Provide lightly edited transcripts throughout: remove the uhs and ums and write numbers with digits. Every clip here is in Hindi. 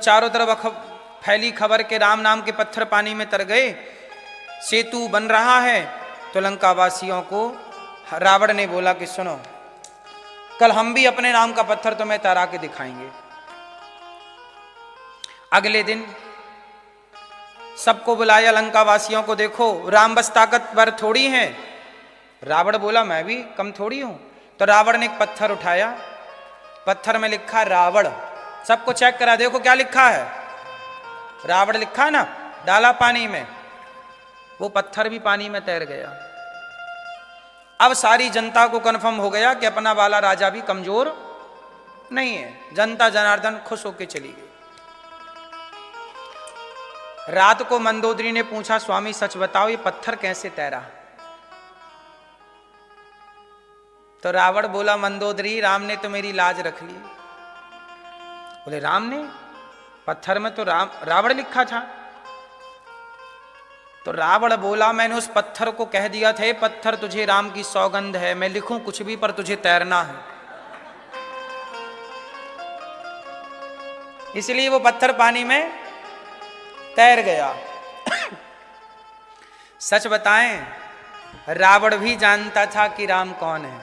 चारों तरफ फैली खबर के राम नाम के पत्थर पानी में तर गए, सेतु बन रहा है। तो लंका वासियों को रावण ने बोला कि सुनो, कल हम भी अपने नाम का पत्थर तुम्हें तैरा के दिखाएंगे। अगले दिन सबको बुलाया लंका वासियों को, देखो राम बस ताकतवर थोड़ी हैं। रावण बोला मैं भी कम थोड़ी हूं। तो रावण ने एक पत्थर उठाया, पत्थर में लिखा रावण। सबको चेक करा, देखो क्या लिखा है, रावण लिखा है ना, डाला पानी में, वो पत्थर भी पानी में तैर गया। अब सारी जनता को कन्फर्म हो गया कि अपना वाला राजा भी कमजोर नहीं है। जनता जनार्दन खुश होकर चली गई। रात को मंदोदरी ने पूछा, स्वामी सच बताओ ये पत्थर कैसे तैरा? तो रावण बोला, मंदोदरी राम ने तो मेरी लाज रख ली। बोले राम ने? पत्थर में तो रावण लिखा था। तो रावण बोला, मैंने उस पत्थर को कह दिया था, पत्थर तुझे राम की सौगंध है, मैं लिखूं कुछ भी पर तुझे तैरना है। इसलिए वो पत्थर पानी में तैर गया। सच बताएं, रावण भी जानता था कि राम कौन है,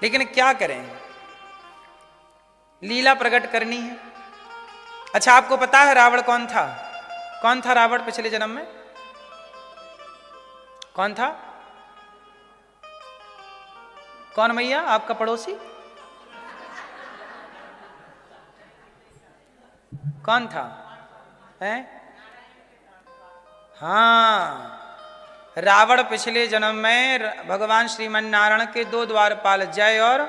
लेकिन क्या करें, लीला प्रकट करनी है। अच्छा, आपको पता है रावण कौन था? कौन था रावण पिछले जन्म में? कौन था? कौन मैया? आपका पड़ोसी कौन था? हैं? हाँ, रावण पिछले जन्म में भगवान श्रीमन नारायण के दो द्वारपाल जय और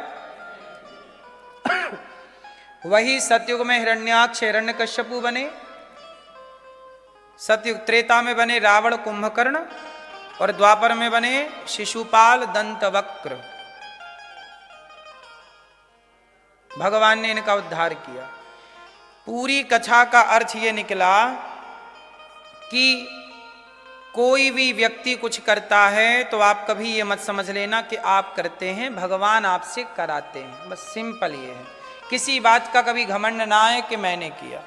वही सतयुग में हिरण्याक्ष हिरण्यकश्यपु बने, सतयुग त्रेता में बने रावण कुंभकर्ण, और द्वापर में बने शिशुपाल दंतवक्र। भगवान ने इनका उद्धार किया। पूरी कथा का अर्थ ये निकला कि कोई भी व्यक्ति कुछ करता है तो आप कभी ये मत समझ लेना कि आप करते हैं, भगवान आपसे कराते हैं। बस सिंपल ये है, किसी बात का कभी घमंड ना आए कि मैंने किया।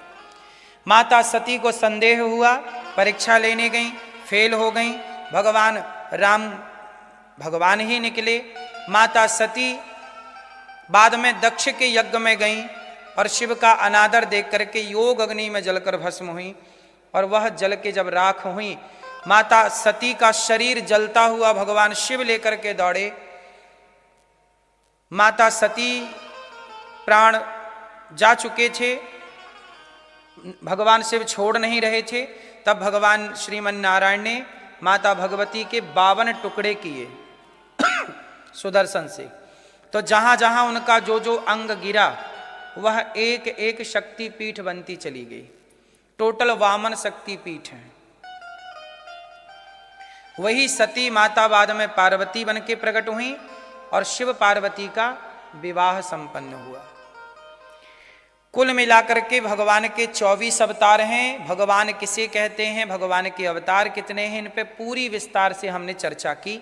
माता सती को संदेह हुआ, परीक्षा लेने गई, फेल हो गई। भगवान राम भगवान ही निकले। माता सती बाद में दक्ष के यज्ञ में गई और शिव का अनादर देख करके योग अग्नि में जलकर भस्म हुई, और वह जल के जब राख हुई, माता सती का शरीर जलता हुआ भगवान शिव लेकर के दौड़े। माता सती प्राण जा चुके थे, भगवान शिव छोड़ नहीं रहे थे। तब भगवान श्रीमन नारायण ने माता भगवती के 52 टुकड़े किए सुदर्शन से। तो जहां जहां उनका जो जो अंग गिरा, वह एक एक शक्ति पीठ बनती चली गई। टोटल 52 शक्ति पीठ हैं। वही सती माता बाद में पार्वती बन के प्रकट हुई, और शिव पार्वती का विवाह संपन्न हुआ। कुल मिलाकर के भगवान के 24 अवतार हैं। भगवान किसे कहते हैं, भगवान के अवतार कितने हैं, इन पे पूरी विस्तार से हमने चर्चा की।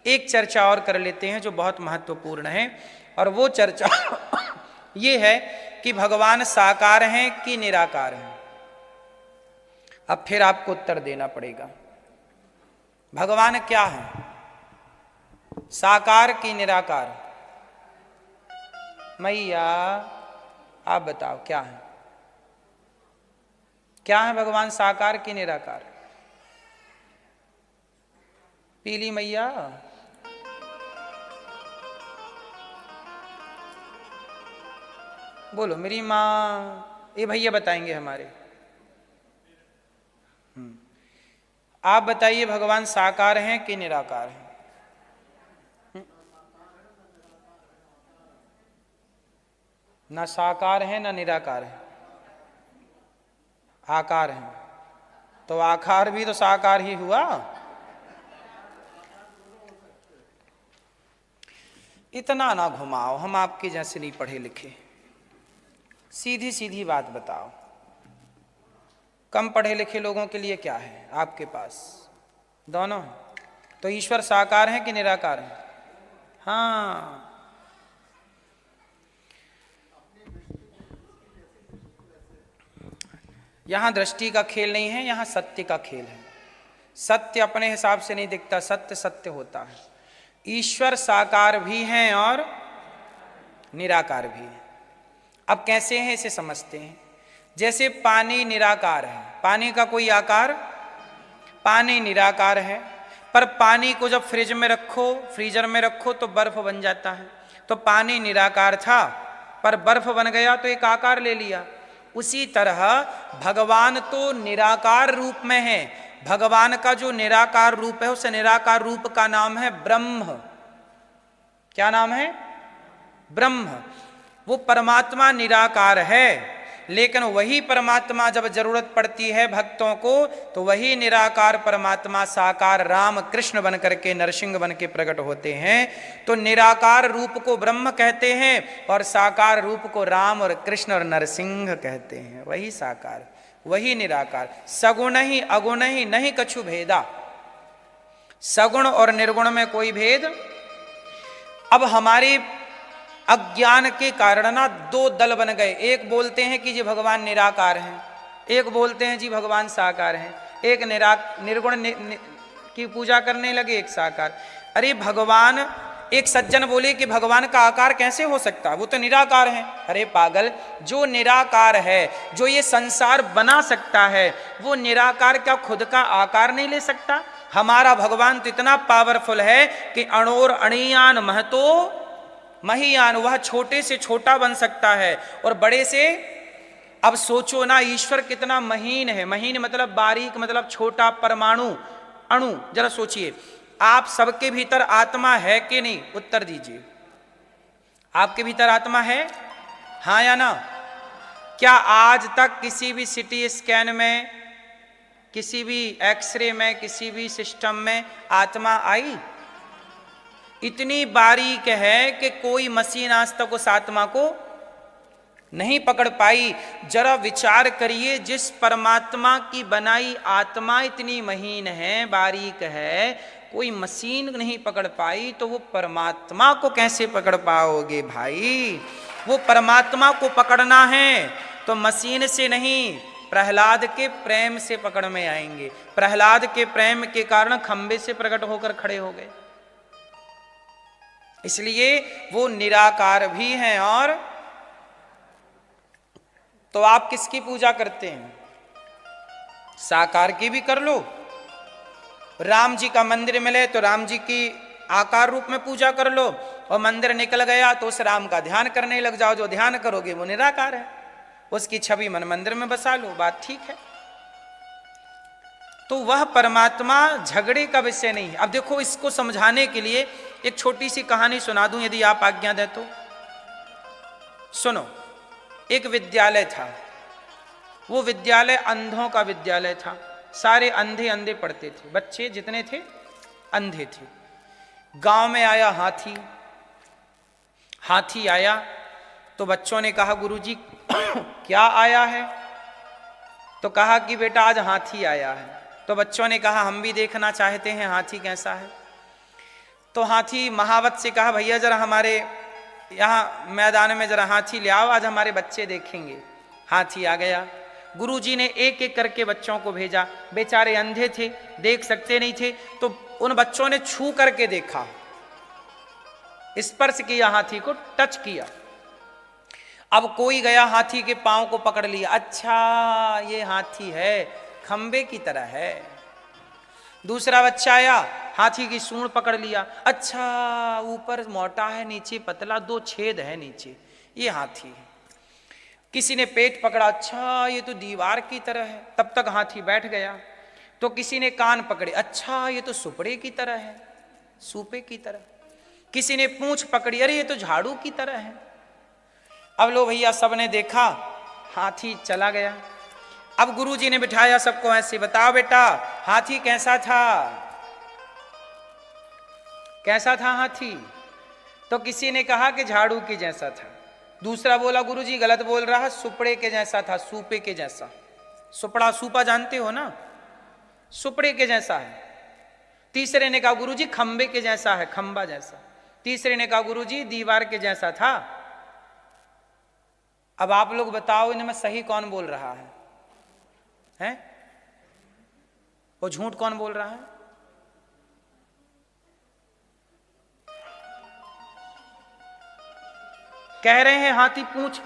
एक चर्चा और कर लेते हैं जो बहुत महत्वपूर्ण है, और वो चर्चा ये है कि भगवान साकार हैं कि निराकार हैं। अब फिर आपको उत्तर देना पड़ेगा, भगवान क्या है, साकार कि निराकार? मैया आप बताओ क्या है? क्या है भगवान, साकार कि निराकार? पीली मैया, बोलो मेरी माँ। ये भैया बताएंगे हमारे। आप बताइए भगवान साकार हैं कि निराकार हैं? ना साकार है ना निराकार है, आकार है। तो आकार भी तो साकार ही हुआ। इतना ना घुमाओ, हम आपके जैसे नहीं पढ़े लिखे, सीधी सीधी बात बताओ। कम पढ़े लिखे लोगों के लिए क्या है आपके पास? दोनों है। तो ईश्वर साकार है कि निराकार है? हाँ, यहां दृष्टि का खेल नहीं है, यहां सत्य का खेल है। सत्य अपने हिसाब से नहीं दिखता, सत्य सत्य होता है। ईश्वर साकार भी हैं और निराकार भी है। अब कैसे हैं इसे समझते हैं। जैसे पानी निराकार है, पानी का कोई आकार, पानी निराकार है, पर पानी को जब फ्रिज में रखो, फ्रीजर में रखो तो बर्फ बन जाता है। तो पानी निराकार था पर बर्फ बन गया तो एक आकार ले लिया। उसी तरह भगवान तो निराकार रूप में है। भगवान का जो निराकार रूप है उस निराकार रूप का नाम है ब्रह्म। क्या नाम है? ब्रह्म। वो परमात्मा निराकार है, लेकिन वही परमात्मा जब जरूरत पड़ती है भक्तों को तो वही निराकार परमात्मा साकार राम कृष्ण बन करके नरसिंह बन के प्रकट होते हैं। तो निराकार रूप को ब्रह्म कहते हैं और साकार रूप को राम और कृष्ण और नरसिंह कहते हैं। वही साकार, वही निराकार। सगुण ही अगुण ही नहीं कछु भेदा, सगुण और निर्गुण में कोई भेद। अब हमारे अज्ञान के कारण ना दो दल बन गए। एक बोलते हैं कि जी भगवान निराकार हैं, एक बोलते हैं जी भगवान साकार हैं। एक निर्गुण की पूजा करने लगे, एक साकार। अरे भगवान, एक सज्जन बोले कि भगवान का आकार कैसे हो सकता है, वो तो निराकार है। अरे पागल, जो निराकार है, जो ये संसार बना सकता है, वो निराकार क्या खुद का आकार नहीं ले सकता? हमारा भगवान तो इतना पावरफुल है कि अणोर अणियान महतो महियान, वह छोटे से छोटा बन सकता है और बड़े से। अब सोचो ना, ईश्वर कितना महीन है। महीन मतलब बारीक, मतलब छोटा, परमाणु, अणु। जरा सोचिए, आप सबके भीतर आत्मा है कि नहीं? उत्तर दीजिए। आपके भीतर आत्मा है, हाँ या ना? क्या आज तक किसी भी सिटी स्कैन में, किसी भी एक्सरे में, किसी भी सिस्टम में आत्मा आई? इतनी बारीक है कि कोई मशीन आज तक उस आत्मा को नहीं पकड़ पाई। जरा विचार करिए, जिस परमात्मा की बनाई आत्मा इतनी महीन है, बारीक है, कोई मशीन नहीं पकड़ पाई, तो वो परमात्मा को कैसे पकड़ पाओगे भाई? वो परमात्मा को पकड़ना है तो मशीन से नहीं, प्रहलाद के प्रेम से पकड़ में आएंगे। प्रहलाद के प्रेम के कारण खंबे से प्रकट होकर खड़े हो गए। इसलिए वो निराकार भी हैं। और तो आप किसकी पूजा करते हैं? साकार की भी कर लो। राम जी का मंदिर मिले तो राम जी की आकार रूप में पूजा कर लो, और मंदिर निकल गया तो उस राम का ध्यान करने लग जाओ। जो ध्यान करोगे वो निराकार है, उसकी छवि मन मंदिर में बसा लो, बात ठीक है। तो वह परमात्मा झगड़े का विषय नहीं है। अब देखो, इसको समझाने के लिए एक छोटी सी कहानी सुना दूं, यदि आप आज्ञा दें तो। सुनो, एक विद्यालय था। वो विद्यालय अंधों का विद्यालय था। सारे अंधे अंधे पढ़ते थे, बच्चे जितने थे अंधे थे। गांव में आया हाथी। हाथी आया तो बच्चों ने कहा, गुरुजी क्या आया है? तो कहा कि बेटा आज हाथी आया है। तो बच्चों ने कहा, हम भी देखना चाहते हैं हाथी कैसा है। तो हाथी महावत से कहा, भैया जरा हमारे यहाँ मैदान में जरा हाथी ले आओ, आज हमारे बच्चे देखेंगे। हाथी आ गया। गुरुजी ने एक एक करके बच्चों को भेजा। बेचारे अंधे थे, देख सकते नहीं थे, तो उन बच्चों ने छू करके देखा, स्पर्श किया, हाथी को टच किया। अब कोई गया हाथी के पांव को पकड़ लिया। अच्छा, ये हाथी है, खंबे की तरह है। दूसरा बच्चा आया, हाथी की सूंड पकड़ लिया। अच्छा, ऊपर मोटा है, नीचे पतला, 2 छेद है नीचे, ये हाथी है। किसी ने पेट पकड़ा, अच्छा ये तो दीवार की तरह है। तब तक हाथी बैठ गया। तो किसी ने कान पकड़े, अच्छा ये तो सुपड़े की तरह है, सूपे की तरह। किसी ने पूंछ पकड़ी, अरे ये तो झाड़ू की तरह है। अब लो भैया, सबने देखा, हाथी चला गया। अब गुरुजी ने बिठाया सबको, ऐसे बताओ बेटा हाथी कैसा था? कैसा था हाथी? तो किसी ने कहा कि झाड़ू के जैसा था। दूसरा बोला, गुरुजी गलत बोल रहा, सुपड़े के जैसा था, सूपे के जैसा। सुपड़ा, सूपा जानते हो ना, सुपड़े के जैसा है। तीसरे ने कहा, गुरुजी खंबे के जैसा है, खंबा जैसा। तीसरे ने कहा, गुरुजी दीवार के जैसा था। अब आप लोग बताओ, इनमें सही कौन बोल रहा है? हैं? वो झूठ कौन बोल रहा है? कह रहे हैं हाथी पूंछ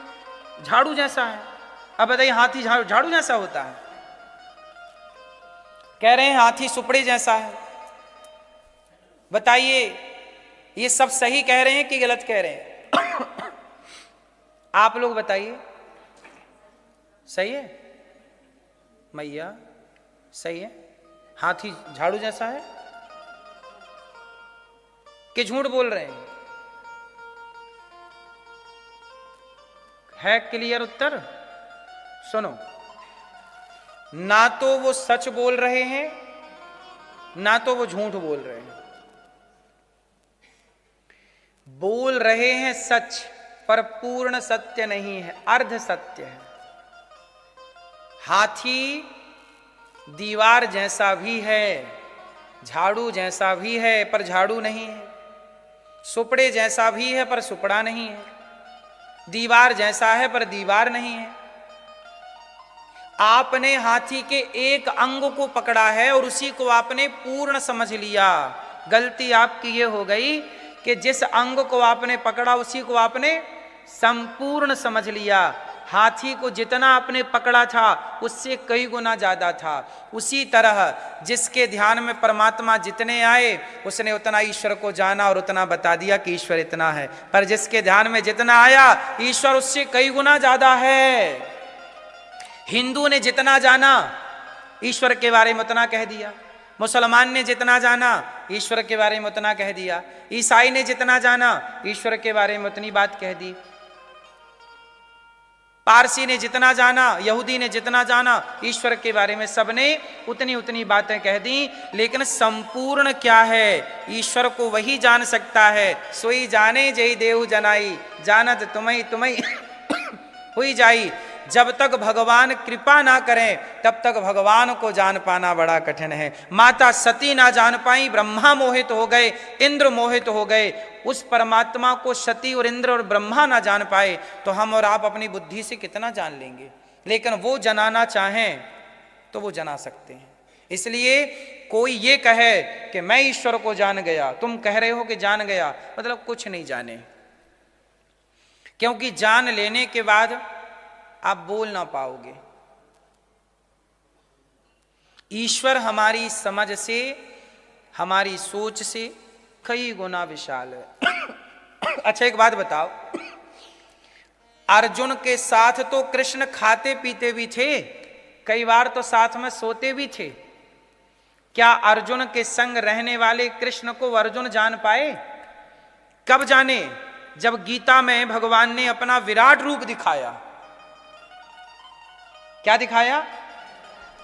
झाड़ू जैसा है। अब बताइए हाथी झाड़ू जैसा होता है? कह रहे हैं हाथी सुपड़े जैसा है। बताइए ये सब सही कह रहे हैं कि गलत कह रहे हैं? आप लोग बताइए। सही है मैया? सही है। हाथी झाड़ू जैसा है कि झूठ बोल रहे हैं? है क्लियर उत्तर? सुनो, ना तो वो सच बोल रहे हैं ना तो वो झूठ बोल रहे हैं। बोल रहे हैं सच, पर पूर्ण सत्य नहीं है, अर्ध सत्य है। हाथी दीवार जैसा भी है, झाड़ू जैसा भी है, पर झाड़ू नहीं है। सुपड़े जैसा भी है, पर सुपड़ा नहीं है। दीवार जैसा है, पर दीवार नहीं है। आपने हाथी के एक अंग को पकड़ा है और उसी को आपने पूर्ण समझ लिया। गलती आपकी ये हो गई कि जिस अंग को आपने पकड़ा उसी को आपने संपूर्ण समझ लिया। हाथी को जितना आपने पकड़ा था उससे कई गुना ज्यादा था। उसी तरह जिसके ध्यान में परमात्मा जितने आए उसने उतना ईश्वर को जाना और उतना बता दिया कि ईश्वर इतना है। पर जिसके ध्यान में जितना आया ईश्वर उससे कई गुना ज्यादा है। हिंदू ने जितना जाना ईश्वर के बारे में उतना कह दिया, मुसलमान ने जितना जाना ईश्वर के बारे में उतना कह दिया, ईसाई ने जितना जाना ईश्वर के बारे में उतनी बात कह दी, पारसी ने जितना जाना, यहूदी ने जितना जाना ईश्वर के बारे में सबने उतनी उतनी बातें कह दी। लेकिन संपूर्ण क्या है? ईश्वर को वही जान सकता है। सोई जाने जय देव जनाई, जानत तुम्हें तुम्हें हुई जाई। जब तक भगवान कृपा ना करें तब तक भगवान को जान पाना बड़ा कठिन है। माता सती ना जान पाई, ब्रह्मा मोहित हो गए, इंद्र मोहित हो गए। उस परमात्मा को सती और इंद्र और ब्रह्मा ना जान पाए तो हम और आप अपनी बुद्धि से कितना जान लेंगे? लेकिन वो जनाना चाहें तो वो जना सकते हैं। इसलिए कोई ये कहे कि मैं ईश्वर को जान गया, तुम कह रहे हो कि जान गया, मतलब कुछ नहीं जाने। क्योंकि जान लेने के बाद आप बोल ना पाओगे। ईश्वर हमारी समझ से, हमारी सोच से कई गुना विशाल है। अच्छा एक बात बताओ, अर्जुन के साथ तो कृष्ण खाते पीते भी थे, कई बार तो साथ में सोते भी थे। क्या अर्जुन के संग रहने वाले कृष्ण को अर्जुन जान पाए? कब जाने? जब गीता में भगवान ने अपना विराट रूप दिखाया। क्या दिखाया?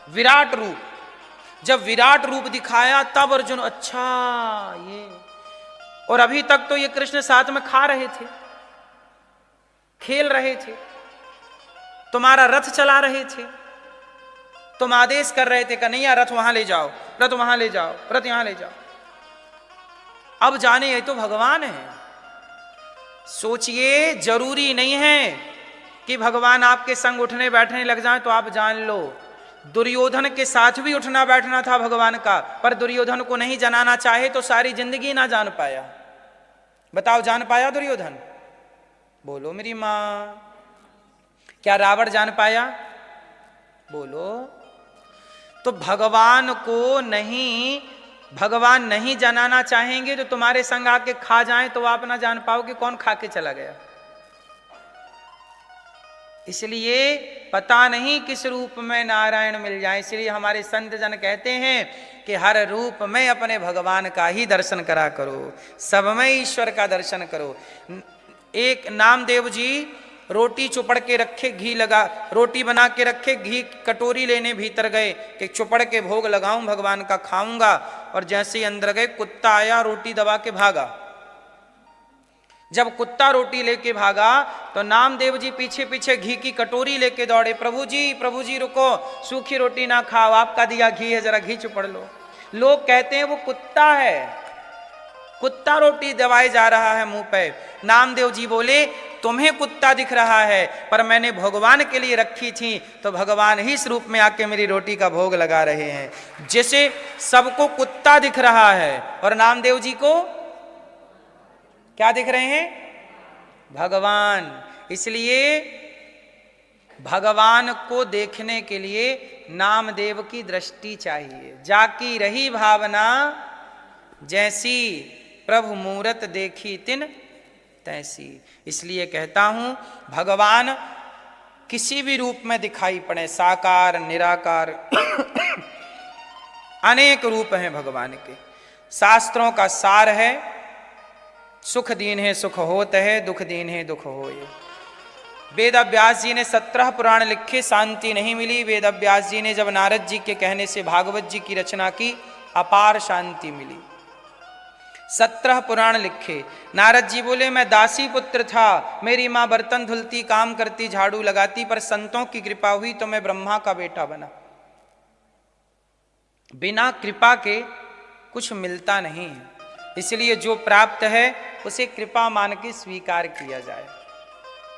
विराट रूप। जब विराट रूप दिखाया तब अर्जुन, अच्छा ये। और अभी तक तो ये कृष्ण साथ में खा रहे थे, खेल रहे थे, तुम्हारा रथ चला रहे थे, तुम आदेश कर रहे थे कन्हैया रथ वहां ले जाओ, रथ वहां ले जाओ, रथ यहां ले जाओ। अब जाने ये तो भगवान है। सोचिए, जरूरी नहीं है कि भगवान आपके संग उठने बैठने लग जाए तो आप जान लो। दुर्योधन के साथ भी उठना बैठना था भगवान का, पर दुर्योधन को नहीं जनाना चाहे तो सारी जिंदगी ना जान पाया। बताओ, जान पाया दुर्योधन? बोलो मेरी मां। क्या रावण जान पाया? बोलो। तो भगवान को नहीं, भगवान नहीं जनाना चाहेंगे तो तुम्हारे संग आके खा जाएं तो आप ना जान पाओगे कौन खा के चला गया। इसलिए पता नहीं किस रूप में नारायण मिल जाए। इसलिए हमारे संत जन कहते हैं कि हर रूप में अपने भगवान का ही दर्शन करा करो, सब में ईश्वर का दर्शन करो। एक नामदेव जी रोटी चुपड़ के रखे, घी लगा, रोटी बना के रखे, घी कटोरी लेने भीतर गए कि चुपड़ के भोग लगाऊं भगवान का, खाऊंगा। और जैसे ही अंदर गए कुत्ता आया, रोटी दबा के भागा। जब कुत्ता रोटी लेके भागा तो नामदेव जी पीछे पीछे घी की कटोरी लेके दौड़े। प्रभु जी रुको, सूखी रोटी ना खाओ, आपका दिया घी है, जरा घी चुपड़ लो। लोग कहते हैं वो कुत्ता है, कुत्ता रोटी दबाए जा रहा है मुंह पे। नामदेव जी बोले तुम्हें कुत्ता दिख रहा है, पर मैंने भगवान के लिए रखी थी, तो भगवान ही इस रूप में आके मेरी रोटी का भोग लगा रहे हैं। जैसे सबको कुत्ता दिख रहा है और नामदेव जी को क्या दिख रहे हैं? भगवान। इसलिए भगवान को देखने के लिए नामदेव की दृष्टि चाहिए। जाकी रही भावना जैसी, प्रभु मूरत देखी तिन तैसी। इसलिए कहता हूं भगवान किसी भी रूप में दिखाई पड़े, साकार निराकार अनेक रूप हैं भगवान के। शास्त्रों का सार है, सुख दीन है सुख होत है, दुख दीन है दुख होए। वेद व्यास जी ने 17 पुराण लिखे, शांति नहीं मिली। वेद व्यास जी ने जब नारद जी के कहने से भागवत जी की रचना की, अपार शांति मिली। 17 पुराण लिखे। नारद जी बोले मैं दासी पुत्र था, मेरी माँ बर्तन धुलती, काम करती, झाड़ू लगाती, पर संतों की कृपा हुई तो मैं ब्रह्मा का बेटा बना। बिना कृपा के कुछ मिलता नहीं है, इसलिए जो प्राप्त है उसे कृपा मान के स्वीकार किया जाए।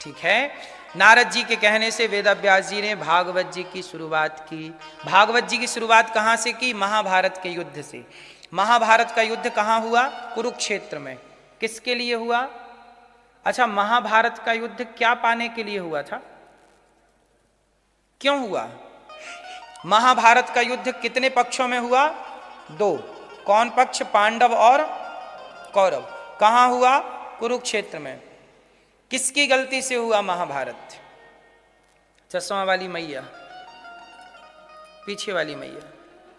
ठीक है। नारद जी के कहने से वेद व्यास जी ने भागवत जी की शुरुआत की। भागवत जी की शुरुआत कहाँ से की? महाभारत के युद्ध से। महाभारत का युद्ध कहाँ हुआ? कुरुक्षेत्र में। किसके लिए हुआ? अच्छा, महाभारत का युद्ध क्या पाने के लिए हुआ था? क्यों हुआ? महाभारत का युद्ध कितने पक्षों में हुआ? 2। कौन पक्ष? पांडव और कौरव। कहाँ हुआ? कुरुक्षेत्र में। किसकी गलती से हुआ महाभारत? चश्मा वाली मैया, पीछे वाली मैया,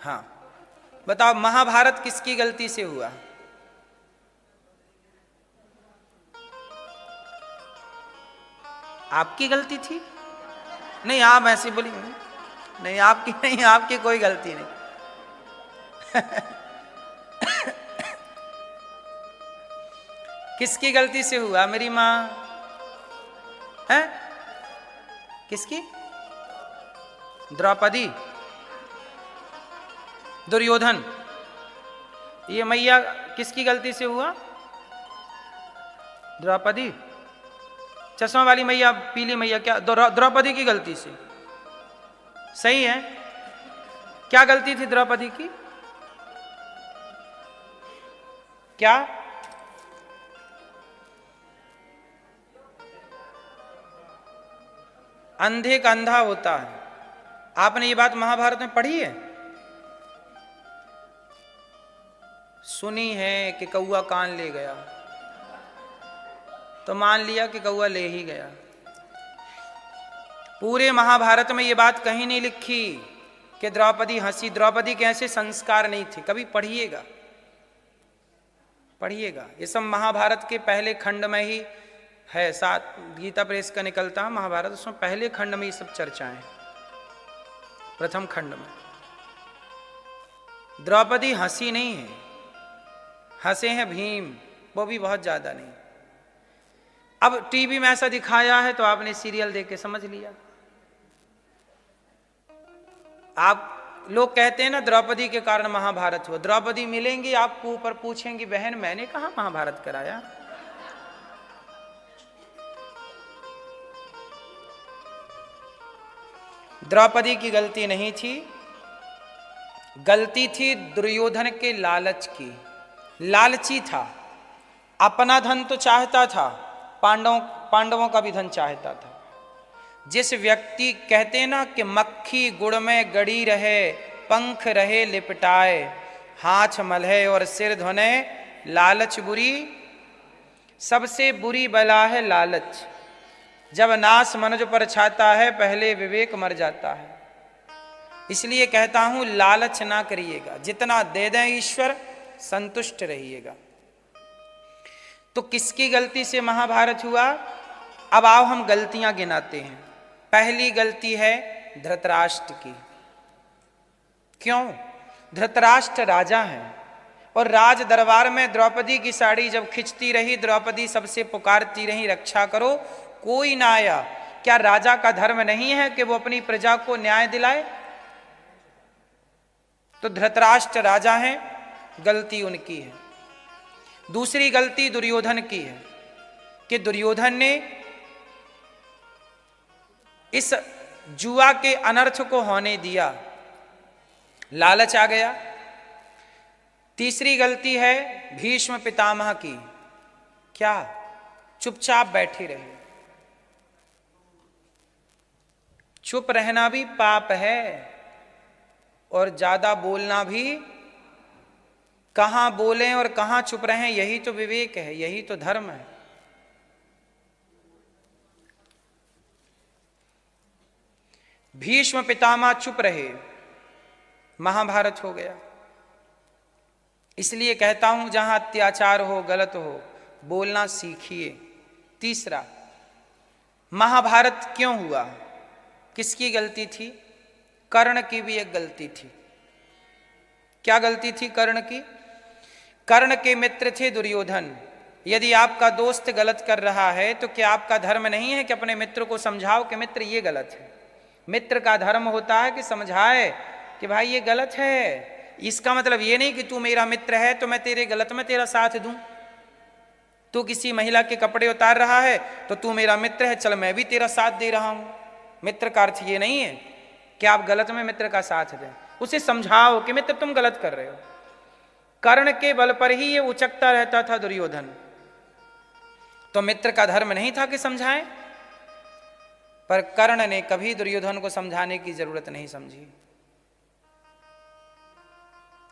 हाँ बताओ, महाभारत किसकी गलती से हुआ? आपकी गलती थी? नहीं, आप ऐसे बोली नहीं, आपकी नहीं, आपकी कोई गलती नहीं। किसकी गलती से हुआ? मेरी माँ है? किसकी? द्रौपदी, दुर्योधन। ये मैया किसकी गलती से हुआ? द्रौपदी। चश्मा वाली मैया, पीली मैया, क्या द्रौपदी की गलती से? सही है। क्या गलती थी द्रौपदी की? क्या? अंधे का अंधा होता है। आपने ये बात महाभारत में पढ़ी है? सुनी है कि कौआ कान ले गया, तो मान लिया कि कौआ ले ही गया। पूरे महाभारत में ये बात कहीं नहीं लिखी कि द्रौपदी हंसी। द्रौपदी के ऐसे संस्कार नहीं थे। कभी पढ़िएगा, पढ़िएगा। ये सब महाभारत के पहले खंड में ही है। 7 गीता प्रेस का निकलता है महाभारत, उसमें पहले खंड में ये सब चर्चाएं। प्रथम खंड में द्रौपदी हंसी नहीं है, हंसे हैं भीम, वो भी बहुत ज्यादा नहीं। अब टीवी में ऐसा दिखाया है तो आपने सीरियल देख के समझ लिया। आप लोग कहते हैं ना द्रौपदी के कारण महाभारत हुआ। द्रौपदी मिलेंगी आपको, ऊपर पूछेंगी बहन मैंने कहा महाभारत कराया। द्रौपदी की गलती नहीं थी, गलती थी दुर्योधन के लालच की। लालची था, अपना धन तो चाहता था, पांडवों का भी धन चाहता था। जिस व्यक्ति, कहते हैं ना कि मक्खी गुड़ में गड़ी रहे, पंख रहे लिपटाए, हाथ मलहे और सिर धुने, लालच बुरी, सबसे बुरी बला है लालच। जब नाश मनुज पर छाता है, पहले विवेक मर जाता है। इसलिए कहता हूं लालच ना करिएगा, जितना दे दें ईश्वर संतुष्ट रहिएगा। तो किसकी गलती से महाभारत हुआ? अब आओ हम गलतियां गिनाते हैं। पहली गलती है धृतराष्ट्र की। क्यों? धृतराष्ट्र राजा है और राज दरबार में द्रौपदी की साड़ी जब खिंचती रही, द्रौपदी सबसे पुकारती रही रक्षा करो, कोई ना आया। क्या राजा का धर्म नहीं है कि वो अपनी प्रजा को न्याय दिलाए? तो धृतराष्ट्र राजा है, गलती उनकी है। दूसरी गलती दुर्योधन की है कि दुर्योधन ने इस जुआ के अनर्थ को होने दिया, लालच आ गया। तीसरी गलती है भीष्म पितामह की, क्या? चुपचाप बैठे रहे। चुप रहना भी पाप है और ज्यादा बोलना भी। कहां बोलें और कहां चुप रहें, यही तो विवेक है, यही तो धर्म है। भीष्म पितामह चुप रहे, महाभारत हो गया। इसलिए कहता हूं जहां अत्याचार हो, गलत हो, बोलना सीखिए। तीसरा, महाभारत क्यों हुआ? किसकी गलती थी? कर्ण की भी एक गलती थी। क्या गलती थी कर्ण की? कर्ण के मित्र थे दुर्योधन। यदि आपका दोस्त गलत कर रहा है तो क्या आपका धर्म नहीं है कि अपने मित्र को समझाओ कि मित्र ये गलत है? मित्र का धर्म होता है कि समझाए कि भाई ये गलत है। इसका मतलब ये नहीं कि तू मेरा मित्र है तो मैं तेरे गलत में तेरा साथ दूं। तू किसी महिला के कपड़े उतार रहा है तो तू मेरा मित्र है, चल मैं भी तेरा साथ दे रहा हूं। मित्र का अर्थ ये नहीं है कि आप गलत में मित्र का साथ दें। उसे समझाओ कि मित्र तुम गलत कर रहे हो। कर्ण के बल पर ही ये उचकता रहता था दुर्योधन। तो मित्र का धर्म नहीं था कि समझाएं, पर कर्ण ने कभी दुर्योधन को समझाने की जरूरत नहीं समझी।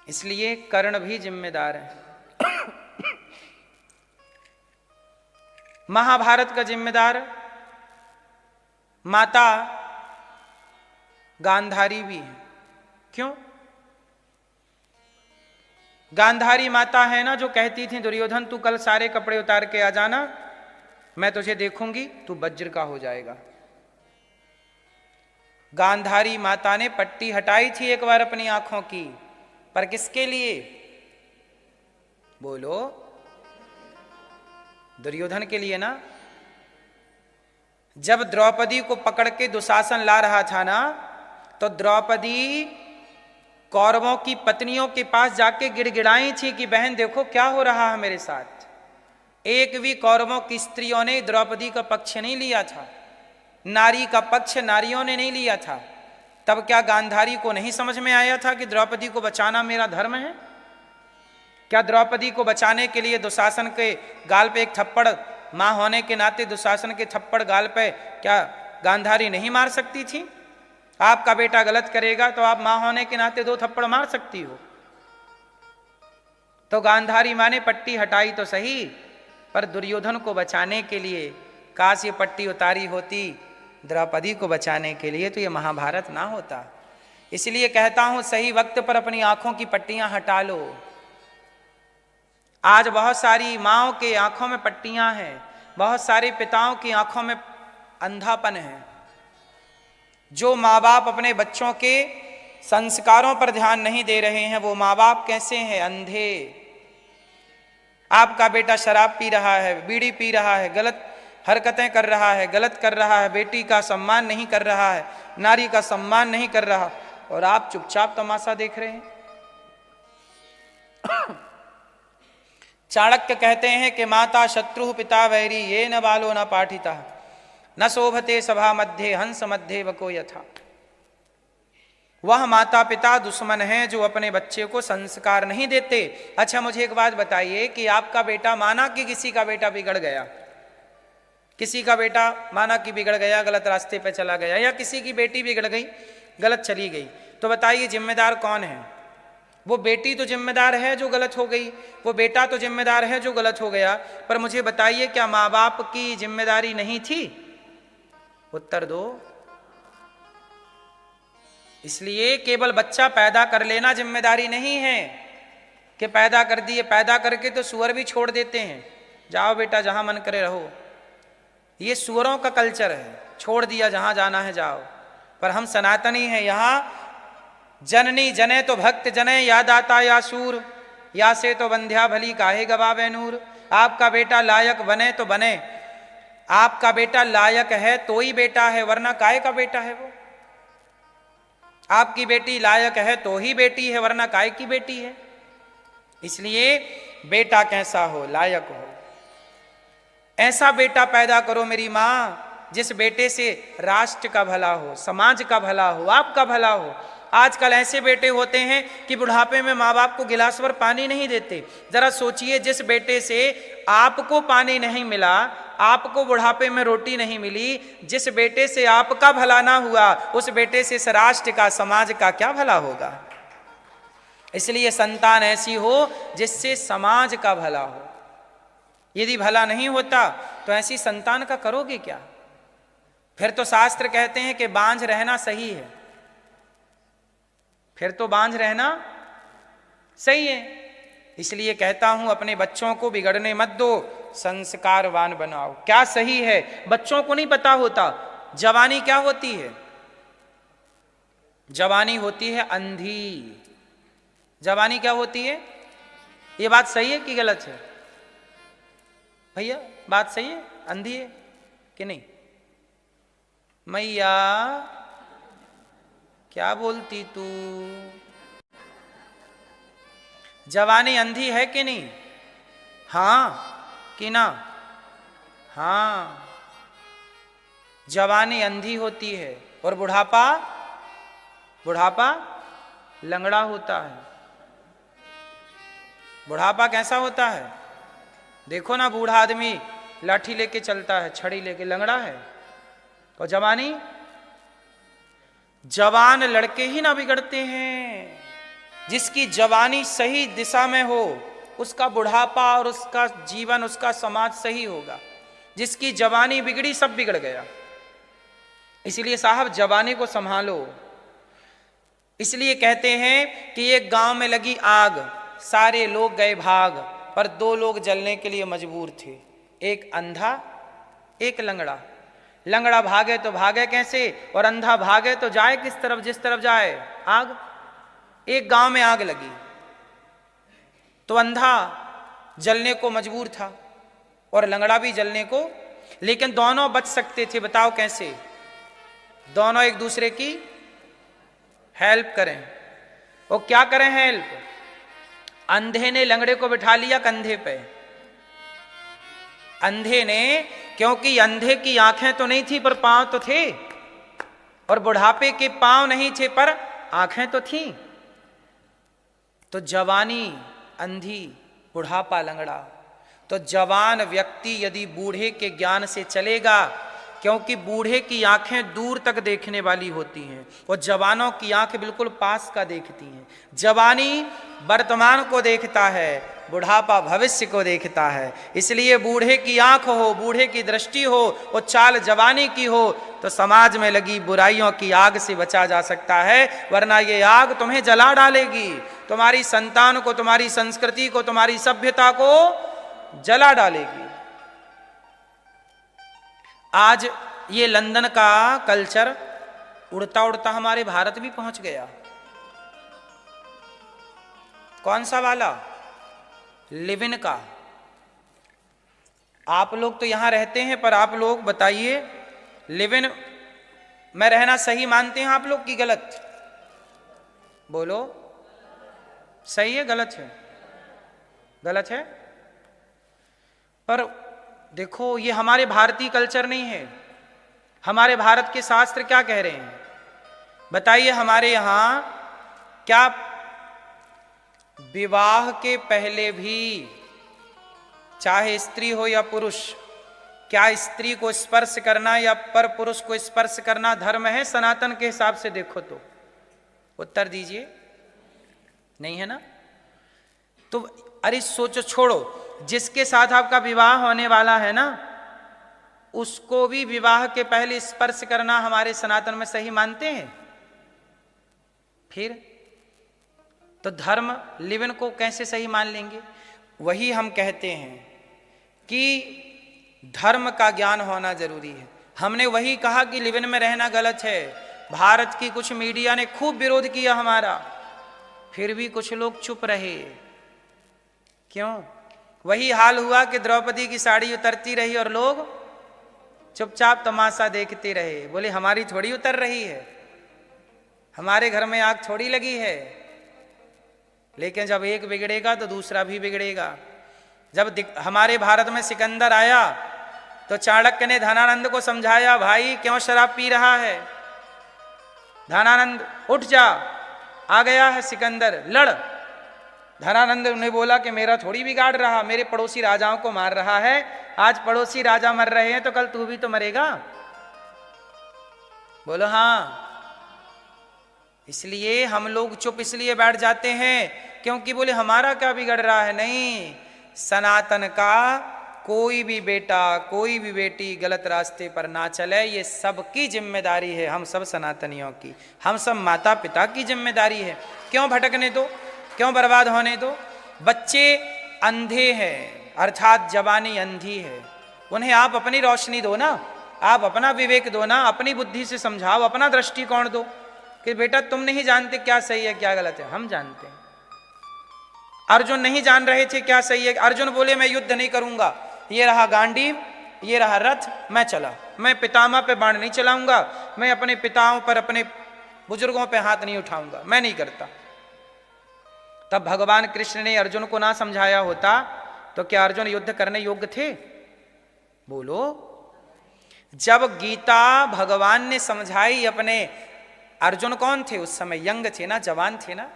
इसलिए कर्ण भी जिम्मेदार है। महाभारत का जिम्मेदार माता गांधारी भी है। क्यों? गांधारी माता है ना जो कहती थी दुर्योधन तू कल सारे कपड़े उतार के आ जाना, मैं तुझे देखूंगी, तू वज्र का हो जाएगा। गांधारी माता ने पट्टी हटाई थी एक बार अपनी आंखों की, पर किसके लिए? बोलो, दुर्योधन के लिए ना। जब द्रौपदी को पकड़ के दुशासन ला रहा था ना, तो द्रौपदी कौरवों की पत्नियों के पास जाके गिड़गिड़ाई थी कि बहन देखो क्या हो रहा है मेरे साथ। एक भी कौरवों की स्त्रियों ने द्रौपदी का पक्ष नहीं लिया था, नारी का पक्ष नारियों ने नहीं लिया था। तब क्या गांधारी को नहीं समझ में आया था कि द्रौपदी को बचाना मेरा धर्म है? क्या द्रौपदी को बचाने के लिए दुशासन के गाल पे एक थप्पड़, मां होने के नाते दुशासन के थप्पड़ गाल पे क्या गांधारी नहीं मार सकती थी? आपका बेटा गलत करेगा तो आप मां होने के नाते 2 थप्पड़ मार सकती हो। तो गांधारी मां ने पट्टी हटाई तो सही, पर दुर्योधन को बचाने के लिए। काश ये पट्टी उतारी होती द्रौपदी को बचाने के लिए तो ये महाभारत ना होता। इसलिए कहता हूं सही वक्त पर अपनी आंखों की पट्टियां हटा लो। आज बहुत सारी माँओं के आंखों में पट्टियां हैं, बहुत सारे पिताओं की आंखों में अंधापन है। जो माँ बाप अपने बच्चों के संस्कारों पर ध्यान नहीं दे रहे हैं वो माँ बाप कैसे हैं? अंधे। आपका बेटा शराब पी रहा है, बीड़ी पी रहा है, गलत हरकतें कर रहा है, गलत कर रहा है, बेटी का सम्मान नहीं कर रहा है, नारी का सम्मान नहीं कर रहा, और आप चुपचाप तमाशा देख रहे हैं। चाणक्य कहते हैं कि माता शत्रु पिता वैरी ये न बालो न पाठिता न शोभते सभा मध्य हंस मध्य वको यथा। वह माता पिता दुश्मन हैं जो अपने बच्चे को संस्कार नहीं देते। अच्छा मुझे एक बात बताइए कि आपका बेटा, माना कि किसी का बेटा बिगड़ गया, किसी का बेटा माना कि बिगड़ गया, गलत रास्ते पे चला गया, या किसी की बेटी बिगड़ गई, गलत चली गई, तो बताइए जिम्मेदार कौन है? वो बेटी तो जिम्मेदार है जो गलत हो गई, वो बेटा तो जिम्मेदार है जो गलत हो गया, पर मुझे बताइए क्या माँ बाप की जिम्मेदारी नहीं थी? उत्तर दो। इसलिए केवल बच्चा पैदा कर लेना जिम्मेदारी नहीं है कि पैदा कर दिए, पैदा करके तो सुअर भी छोड़ देते हैं, जाओ बेटा जहां मन करे रहो। ये सुअरों का कल्चर है, छोड़ दिया जहां जाना है जाओ। पर हम सनातनी हैं, यहां जननी जने तो भक्त जने, याद आता या सूर, या से तो बंध्या भली काहे गवावे नूर। आपका बेटा लायक बने तो बने, आपका बेटा लायक है तो ही बेटा है, वरना काहे का बेटा है वो। आपकी बेटी लायक है तो ही बेटी है, वरना काहे की बेटी है। इसलिए बेटा कैसा हो, लायक हो, ऐसा बेटा पैदा करो मेरी माँ जिस बेटे से राष्ट्र का भला हो, समाज का भला हो, आपका भला हो। आजकल ऐसे बेटे होते हैं कि बुढ़ापे में माँ बाप को गिलास भर पानी नहीं देते। जरा सोचिए, जिस बेटे से आपको पानी नहीं मिला, आपको बुढ़ापे में रोटी नहीं मिली, जिस बेटे से आपका भला ना हुआ, उस बेटे से इस राष्ट्र का, समाज का क्या भला होगा। इसलिए संतान ऐसी हो जिससे समाज का भला हो। यदि भला नहीं होता तो ऐसी संतान का करोगे क्या। फिर तो शास्त्र कहते हैं कि बांझ रहना सही है, फिर तो बांझ रहना सही है। इसलिए कहता हूं, अपने बच्चों को बिगड़ने मत दो, संस्कारवान बनाओ। क्या सही है बच्चों को नहीं पता होता। जवानी क्या होती है? जवानी होती है अंधी। जवानी क्या होती है? ये बात सही है कि गलत है भैया? बात सही है? अंधी है कि नहीं? मैया क्या बोलती तू? जवानी अंधी है कि नहीं? हाँ कि ना? हाँ, जवानी अंधी होती है और बुढ़ापा, बुढ़ापा लंगड़ा होता है। बुढ़ापा कैसा होता है? देखो ना, बूढ़ा आदमी लाठी लेके चलता है, छड़ी लेके, लंगड़ा है। और जवानी, जवान लड़के ही ना बिगड़ते हैं। जिसकी जवानी सही दिशा में हो, उसका बुढ़ापा और उसका जीवन, उसका समाज सही होगा। जिसकी जवानी बिगड़ी, सब बिगड़ गया। इसलिए साहब, जवानी को संभालो। इसलिए कहते हैं कि एक गांव में लगी आग, सारे लोग गए भाग, पर दो लोग जलने के लिए मजबूर थे, एक अंधा, एक लंगड़ा। लंगड़ा भागे तो भागे कैसे, और अंधा भागे तो जाए किस तरफ? जिस तरफ जाए आग। एक गांव में आग लगी तो अंधा जलने को मजबूर था और लंगड़ा भी जलने को, लेकिन दोनों बच सकते थे। बताओ कैसे? दोनों एक दूसरे की हेल्प करें। और क्या करें हेल्प? अंधे ने लंगड़े को बिठा लिया कंधे पे। अंधे ने, क्योंकि अंधे की आंखें तो नहीं थी पर पांव तो थे, और बुढ़ापे के पांव नहीं थे पर आंखें तो थी। तो जवानी अंधी, बुढ़ापा लंगड़ा। तो जवान व्यक्ति यदि बूढ़े के ज्ञान से चलेगा, क्योंकि बूढ़े की आंखें दूर तक देखने वाली होती हैं और जवानों की आंखें बिल्कुल पास का देखती हैं। जवानी वर्तमान को देखता है, बुढ़ापा भविष्य को देखता है। इसलिए बूढ़े की आंख हो, बूढ़े की दृष्टि हो और चाल जवानी की हो, तो समाज में लगी बुराइयों की आग से बचा जा सकता है। वरना ये आग तुम्हें जला डालेगी, तुम्हारी संतान को, तुम्हारी संस्कृति को, तुम्हारी सभ्यता को जला डालेगी। आज ये लंदन का कल्चर उड़ता उड़ता हमारे भारत भी पहुंच गया। कौन सा वाला? लिव इन का। आप लोग तो यहां रहते हैं, पर आप लोग बताइए, लिव इन में रहना सही मानते हैं आप लोग कि गलत? बोलो, सही है गलत है? गलत है। पर देखो, ये हमारे भारतीय कल्चर नहीं है। हमारे भारत के शास्त्र क्या कह रहे हैं बताइए? हमारे यहां क्या विवाह के पहले भी, चाहे स्त्री हो या पुरुष, क्या स्त्री को स्पर्श करना या पर पुरुष को स्पर्श करना धर्म है सनातन के हिसाब से? देखो तो उत्तर दीजिए। नहीं है ना? तो अरे सोचो, छोड़ो, जिसके साथ आपका विवाह होने वाला है ना, उसको भी विवाह के पहले स्पर्श करना हमारे सनातन में सही मानते हैं। फिर तो धर्म लिव इन को कैसे सही मान लेंगे? वही हम कहते हैं कि धर्म का ज्ञान होना जरूरी है। हमने वही कहा कि लिव इन में रहना गलत है। भारत की कुछ मीडिया ने खूब विरोध किया हमारा, फिर भी कुछ लोग चुप रहे। क्यों? वही हाल हुआ कि द्रौपदी की साड़ी उतरती रही और लोग चुपचाप तमाशा देखते रहे। बोले हमारी थोड़ी उतर रही है, हमारे घर में आग थोड़ी लगी है। लेकिन जब एक बिगड़ेगा तो दूसरा भी बिगड़ेगा। जब हमारे भारत में सिकंदर आया तो चाणक्य ने धनानंद को समझाया, भाई क्यों शराब पी रहा है? धनानंद उठ जा, आ गया है सिकंदर, लड़। धनानंद ने बोला कि मेरा थोड़ी बिगाड़ रहा, मेरे पड़ोसी राजाओं को मार रहा है। आज पड़ोसी राजा मर रहे हैं तो कल तू भी तो मरेगा। बोलो हाँ। इसलिए हम लोग चुप इसलिए बैठ जाते हैं क्योंकि बोले हमारा क्या बिगड़ रहा है। नहीं, सनातन का कोई भी बेटा कोई भी बेटी गलत रास्ते पर ना चले, ये सबकी जिम्मेदारी है, हम सब सनातनियों की, हम सब माता पिता की जिम्मेदारी है। क्यों भटकने दो, क्यों बर्बाद होने दो? बच्चे अंधे हैं, अर्थात जवानी अंधी है, उन्हें आप अपनी रोशनी दो ना, आप अपना विवेक दो ना, अपनी बुद्धि से समझाओ, अपना दृष्टिकोण दो कि बेटा तुम नहीं जानते क्या सही है क्या गलत है, हम जानते हैं। अर्जुन नहीं जान रहे थे क्या सही है। अर्जुन बोले मैं युद्ध नहीं करूंगा, ये रहा गांडीव, ये रहा रथ, मैं चला, मैं पितामह पे बाण नहीं चलाऊंगा, मैं अपने पिताओं पर अपने बुजुर्गों पे हाथ नहीं उठाऊंगा, मैं नहीं करता। तब भगवान कृष्ण ने अर्जुन को ना समझाया होता तो क्या अर्जुन युद्ध करने योग्य थे? बोलो। जब गीता भगवान ने समझाई अपने, अर्जुन कौन थे उस समय? यंग थे ना, जवान थे ना।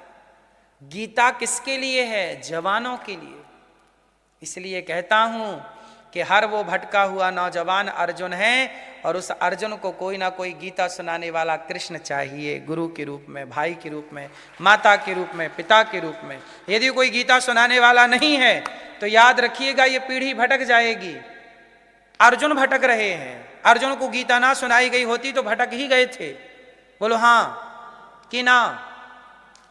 गीता किसके लिए है? जवानों के लिए। इसलिए कहता हूं कि हर वो भटका हुआ नौजवान अर्जुन है और उस अर्जुन को कोई ना कोई गीता सुनाने वाला कृष्ण चाहिए, गुरु के रूप में, भाई के रूप में, माता के रूप में, पिता के रूप में। यदि कोई गीता सुनाने वाला नहीं है तो याद रखिएगा ये पीढ़ी भटक जाएगी। अर्जुन भटक रहे हैं, अर्जुन को गीता ना सुनाई गई होती तो भटक ही गए थे। बोलो हाँ कि ना?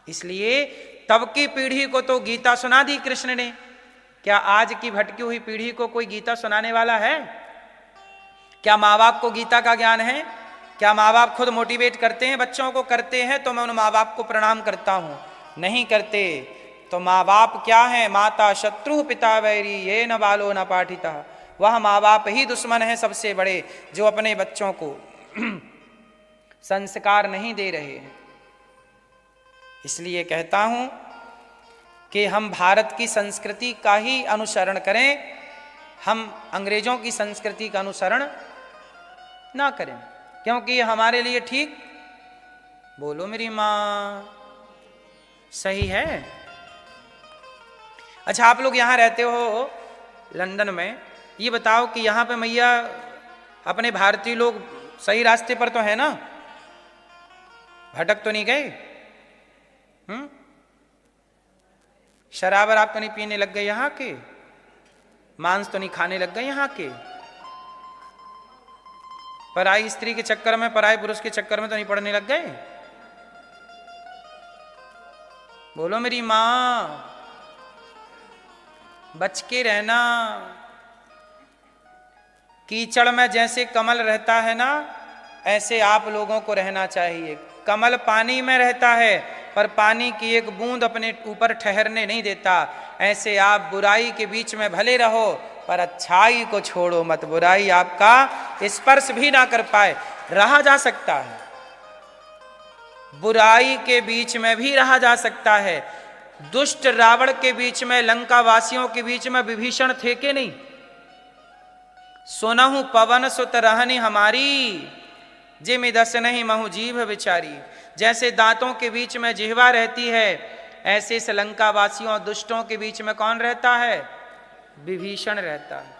इसलिए तब की पीढ़ी को तो गीता सुना दी कृष्ण ने। क्या आज की भटकी हुई पीढ़ी को कोई गीता सुनाने वाला है? क्या माँ बाप को गीता का ज्ञान है? क्या माँ बाप खुद मोटिवेट करते हैं बच्चों को? करते हैं तो मैं उन माँ बाप को प्रणाम करता हूं। नहीं करते तो माँ बाप क्या है? माता शत्रु पिता वैरी ये न बालो न पाठिता। वह माँ बाप ही दुश्मन है सबसे बड़े जो अपने बच्चों को संस्कार नहीं दे रहे हैं। इसलिए कहता हूं कि हम भारत की संस्कृति का ही अनुसरण करें, हम अंग्रेजों की संस्कृति का अनुसरण ना करें, क्योंकि ये हमारे लिए ठीक, बोलो मेरी मां, सही है। अच्छा, आप लोग यहां रहते हो लंदन में, ये बताओ कि यहां पे मैया अपने भारतीय लोग सही रास्ते पर तो है ना? भटक तो नहीं गए? शराब आप तो नहीं पीने लग गए यहाँ के? मांस तो नहीं खाने लग गए यहाँ के? पराई स्त्री के चक्कर में, पराई पुरुष के चक्कर में तो नहीं पड़ने लग गए? बोलो मेरी मां, बच के रहना। कीचड़ में जैसे कमल रहता है ना, ऐसे आप लोगों को रहना चाहिए। कमल पानी में रहता है पर पानी की एक बूंद अपने ऊपर ठहरने नहीं देता। ऐसे आप बुराई के बीच में भले रहो पर अच्छाई को छोड़ो मत। बुराई आपका स्पर्श भी ना कर पाए, रहा जा सकता है, बुराई के बीच में भी रहा जा सकता है। दुष्ट रावण के बीच में, लंका वासियों के बीच में विभीषण थे के नहीं? सुनहु पवन सुत रहनी हमारी, जिमि दस नहीं महु जीभ विचारी। जैसे दांतों के बीच में जिह्वा रहती है, ऐसे इस लंका वासियों दुष्टों के बीच में कौन रहता है? विभीषण रहता है।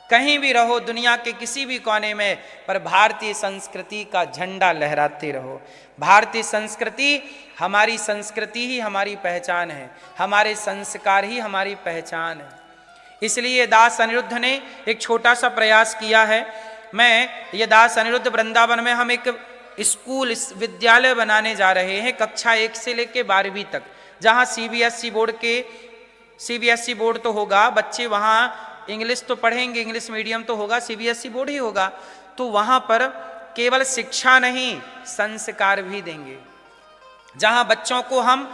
कहीं भी रहो दुनिया के किसी भी कोने में, पर भारतीय संस्कृति का झंडा लहराते रहो। भारतीय संस्कृति, हमारी संस्कृति ही हमारी पहचान है, हमारे संस्कार ही हमारी पहचान है। इसलिए दास अनिरुद्ध ने एक छोटा सा प्रयास किया है। ये दास अनिरुद्ध वृंदावन में हम एक स्कूल, विद्यालय बनाने जा रहे हैं, कक्षा 1 से लेकर 12वीं तक, जहां सीबीएसई बोर्ड तो होगा, बच्चे वहां इंग्लिश तो पढ़ेंगे, इंग्लिश मीडियम तो होगा, सीबीएसई बोर्ड ही होगा। तो वहां पर केवल शिक्षा नहीं, संस्कार भी देंगे। जहां बच्चों को हम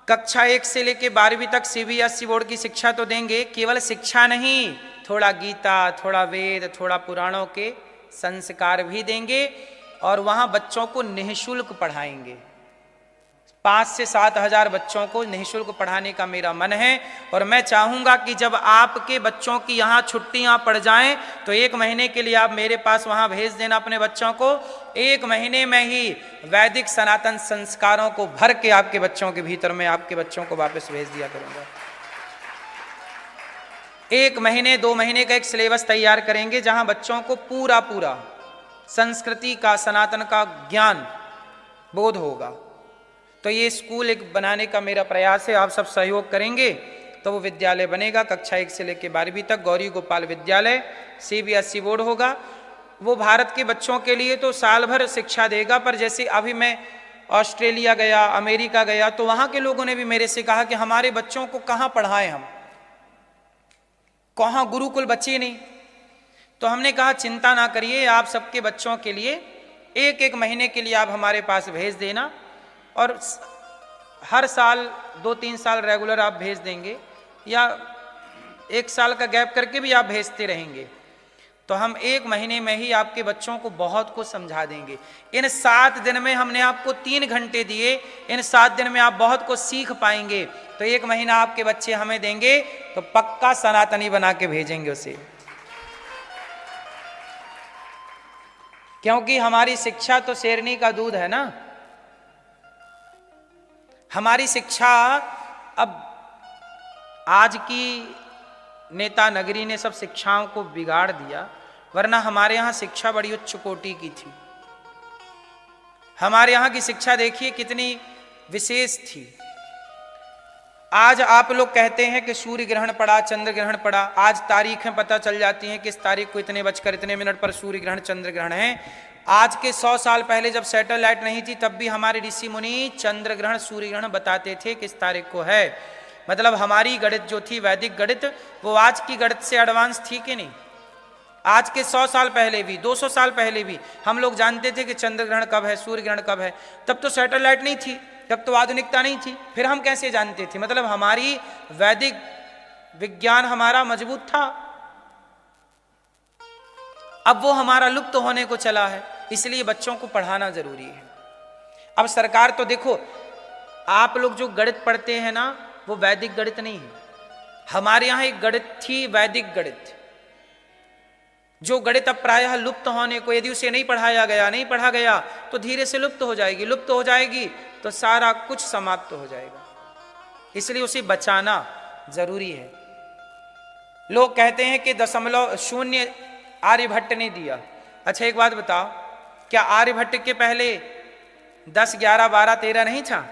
कक्षा 1 से लेकर 12वीं तक सीबीएसई बोर्ड की शिक्षा तो देंगे, केवल शिक्षा नहीं, थोड़ा गीता, थोड़ा वेद, थोड़ा पुराणों के संस्कार भी देंगे। और वहां बच्चों को निःशुल्क पढ़ाएंगे, 5 से 7 हजार बच्चों को निःशुल्क पढ़ाने का मेरा मन है। और मैं चाहूँगा कि जब आपके बच्चों की यहाँ छुट्टियाँ पड़ जाएं तो 1 महीने के लिए आप मेरे पास वहाँ भेज देना अपने बच्चों को। 1 महीने में ही वैदिक सनातन संस्कारों को भर के आपके बच्चों के भीतर में आपके बच्चों को वापस भेज दिया करूँगा। 1 महीने 2 महीने का एक सिलेबस तैयार करेंगे जहाँ बच्चों को पूरा पूरा संस्कृति का, सनातन का ज्ञान बोध होगा। तो ये स्कूल एक बनाने का मेरा प्रयास है, आप सब सहयोग करेंगे तो वो विद्यालय बनेगा। कक्षा 1 से लेकर 12वीं तक गौरी गोपाल विद्यालय, CBSE बोर्ड होगा। वो भारत के बच्चों के लिए तो साल भर शिक्षा देगा, पर जैसे अभी मैं ऑस्ट्रेलिया गया, अमेरिका गया, तो वहाँ के लोगों ने भी मेरे से कहा कि हमारे बच्चों को कहाँ पढ़ाएं हम, कहाँ गुरुकुल बच्चे नहीं। तो हमने कहा चिंता ना करिए, आप सबके बच्चों के लिए 1-1 महीने के लिए आप हमारे पास भेज देना, और हर साल 2-3 साल रेगुलर आप भेज देंगे, या 1 साल का गैप करके भी आप भेजते रहेंगे, तो हम 1 महीने में ही आपके बच्चों को बहुत कुछ समझा देंगे। इन 7 दिन में हमने आपको 3 घंटे दिए, इन 7 दिन में आप बहुत कुछ सीख पाएंगे। तो 1 महीना आपके बच्चे हमें देंगे तो पक्का सनातनी बना के भेजेंगे उसे, क्योंकि हमारी शिक्षा तो शेरनी का दूध है ना। हमारी शिक्षा अब आज की नेता नगरी ने सब शिक्षाओं को बिगाड़ दिया, वरना हमारे यहाँ शिक्षा बड़ी उच्च कोटि की थी। हमारे यहाँ की शिक्षा देखिए कितनी विशेष थी। आज आप लोग कहते हैं कि सूर्य ग्रहण पड़ा, चंद्र ग्रहण पड़ा, आज तारीखें पता चल जाती हैं कि इस तारीख को इतने बजकर इतने मिनट पर सूर्य ग्रहण चंद्र ग्रहण है। आज के 100 साल पहले जब सैटेलाइट नहीं थी तब भी हमारे ऋषि मुनि चंद्र ग्रहण सूर्य ग्रहण बताते थे किस तारीख को है। मतलब हमारी गणित जो थी, वैदिक गणित, वो आज की गणित से एडवांस थी कि नहीं। आज के 100 साल पहले भी, 200 साल पहले भी हम लोग जानते थे कि चंद्र ग्रहण कब है, सूर्य ग्रहण कब है। तब तो सैटेलाइट नहीं थी, तब तो आधुनिकता नहीं थी, फिर हम कैसे जानते थे। मतलब हमारी वैदिक विज्ञान हमारा मजबूत था। अब वो हमारा लुप्त होने को चला है, इसलिए बच्चों को पढ़ाना जरूरी है। अब सरकार तो देखो, आप लोग जो गणित पढ़ते हैं ना, वो वैदिक गणित नहीं है। हमारे यहाँ एक गणित थी, वैदिक गणित, जो गणित अब प्रायः लुप्त होने को, यदि उसे नहीं पढ़ा गया तो धीरे से लुप्त हो जाएगी। लुप्त हो जाएगी तो सारा कुछ समाप्त हो जाएगा, इसलिए उसे बचाना जरूरी है। लोग कहते हैं कि 0.0 आर्यभट्ट ने दिया। अच्छा एक बात बताओ, क्या आर्यभट्ट के पहले 10, 11, 12, 13 नहीं था?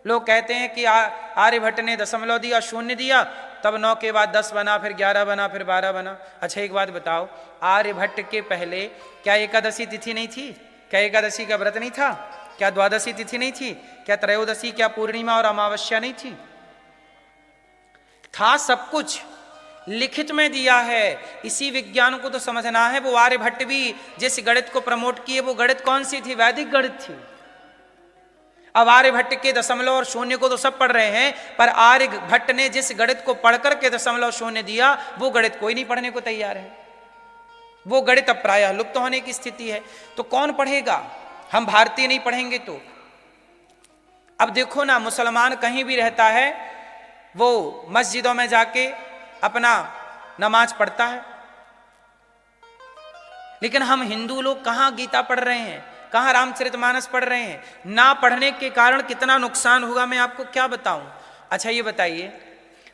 लोग कहते हैं कि आर्यभट्ट ने 0 दिया, 0 दिया, तब 9 के बाद 10 बना, फिर 11 बना, फिर 12 बना। अच्छा एक बात बताओ, आर्यभट्ट के पहले क्या एकादशी तिथि नहीं थी? क्या एकादशी का व्रत नहीं था? क्या द्वादशी तिथि नहीं थी? क्या त्रयोदशी, क्या पूर्णिमा और अमावस्या नहीं थी? था, सब कुछ लिखित में दिया है। इसी विज्ञान को तो समझना है। वो आर्यभट्ट भी जिस गणित को प्रमोट किए, वो गणित कौन सी थी? वैदिक गणित थी। अब आर्यभट्ट के 0 और 0 को तो सब पढ़ रहे हैं, पर आर्यभट्ट ने जिस गणित को पढ़कर के 0.0 दिया, वो गणित कोई नहीं पढ़ने को तैयार है। वो गणित अब प्रायः लुप्त होने की स्थिति है। तो कौन पढ़ेगा? हम भारतीय नहीं पढ़ेंगे तो। अब देखो ना, मुसलमान कहीं भी रहता है, वो मस्जिदों में जाके अपना नमाज पढ़ता है, लेकिन हम हिंदू लोग कहां गीता पढ़ रहे हैं, कहां रामचरितमानस पढ़ रहे हैं। ना पढ़ने के कारण कितना नुकसान हुआ मैं आपको क्या बताऊं। अच्छा ये बताइए,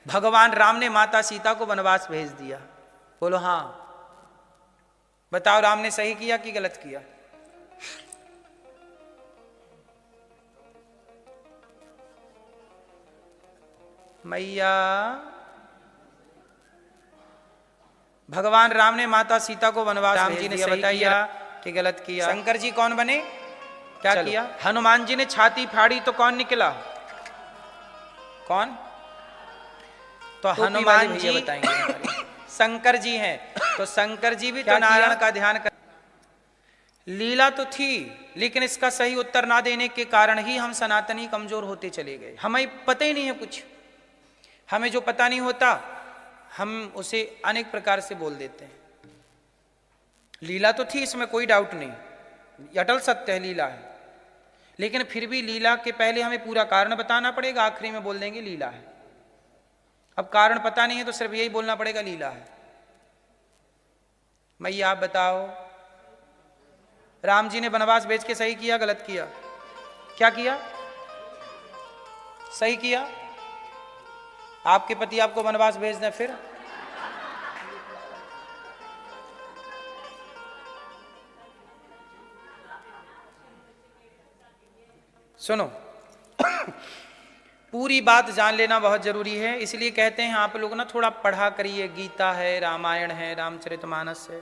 भगवान राम ने माता सीता को वनवास भेज दिया, बोलो हाँ। बताओ राम ने सही किया कि गलत किया? मैया, भगवान राम ने माता सीता को वनवास भेज दिया, बताइए कि गलत किया? शंकर जी कौन बने? क्या किया? हनुमान जी ने छाती फाड़ी तो कौन निकला? कौन? तो हनुमान जी बताएंगे। शंकर जी हैं, तो शंकर जी भी तो नारायण का ध्यान कर। लीला तो थी, लेकिन इसका सही उत्तर ना देने के कारण ही हम सनातनी कमजोर होते चले गए। हमें पता ही नहीं है कुछ। हमें जो पता नहीं होता हम उसे अनेक प्रकार से बोल देते हैं। लीला तो थी, इसमें कोई डाउट नहीं, अटल सत्य है, लीला है, लेकिन फिर भी लीला के पहले हमें पूरा कारण बताना पड़ेगा, आखिरी में बोल देंगे लीला है। अब कारण पता नहीं है तो सिर्फ यही बोलना पड़ेगा लीला है। मैया आप बताओ, राम जी ने वनवास भेज के सही किया गलत किया? क्या किया? सही किया। आपके पति आपको वनवास भेज दें फिर? सुनो, पूरी बात जान लेना बहुत जरूरी है, इसलिए कहते हैं आप लोग ना थोड़ा पढ़ा करिए। गीता है, रामायण है, रामचरितमानस है,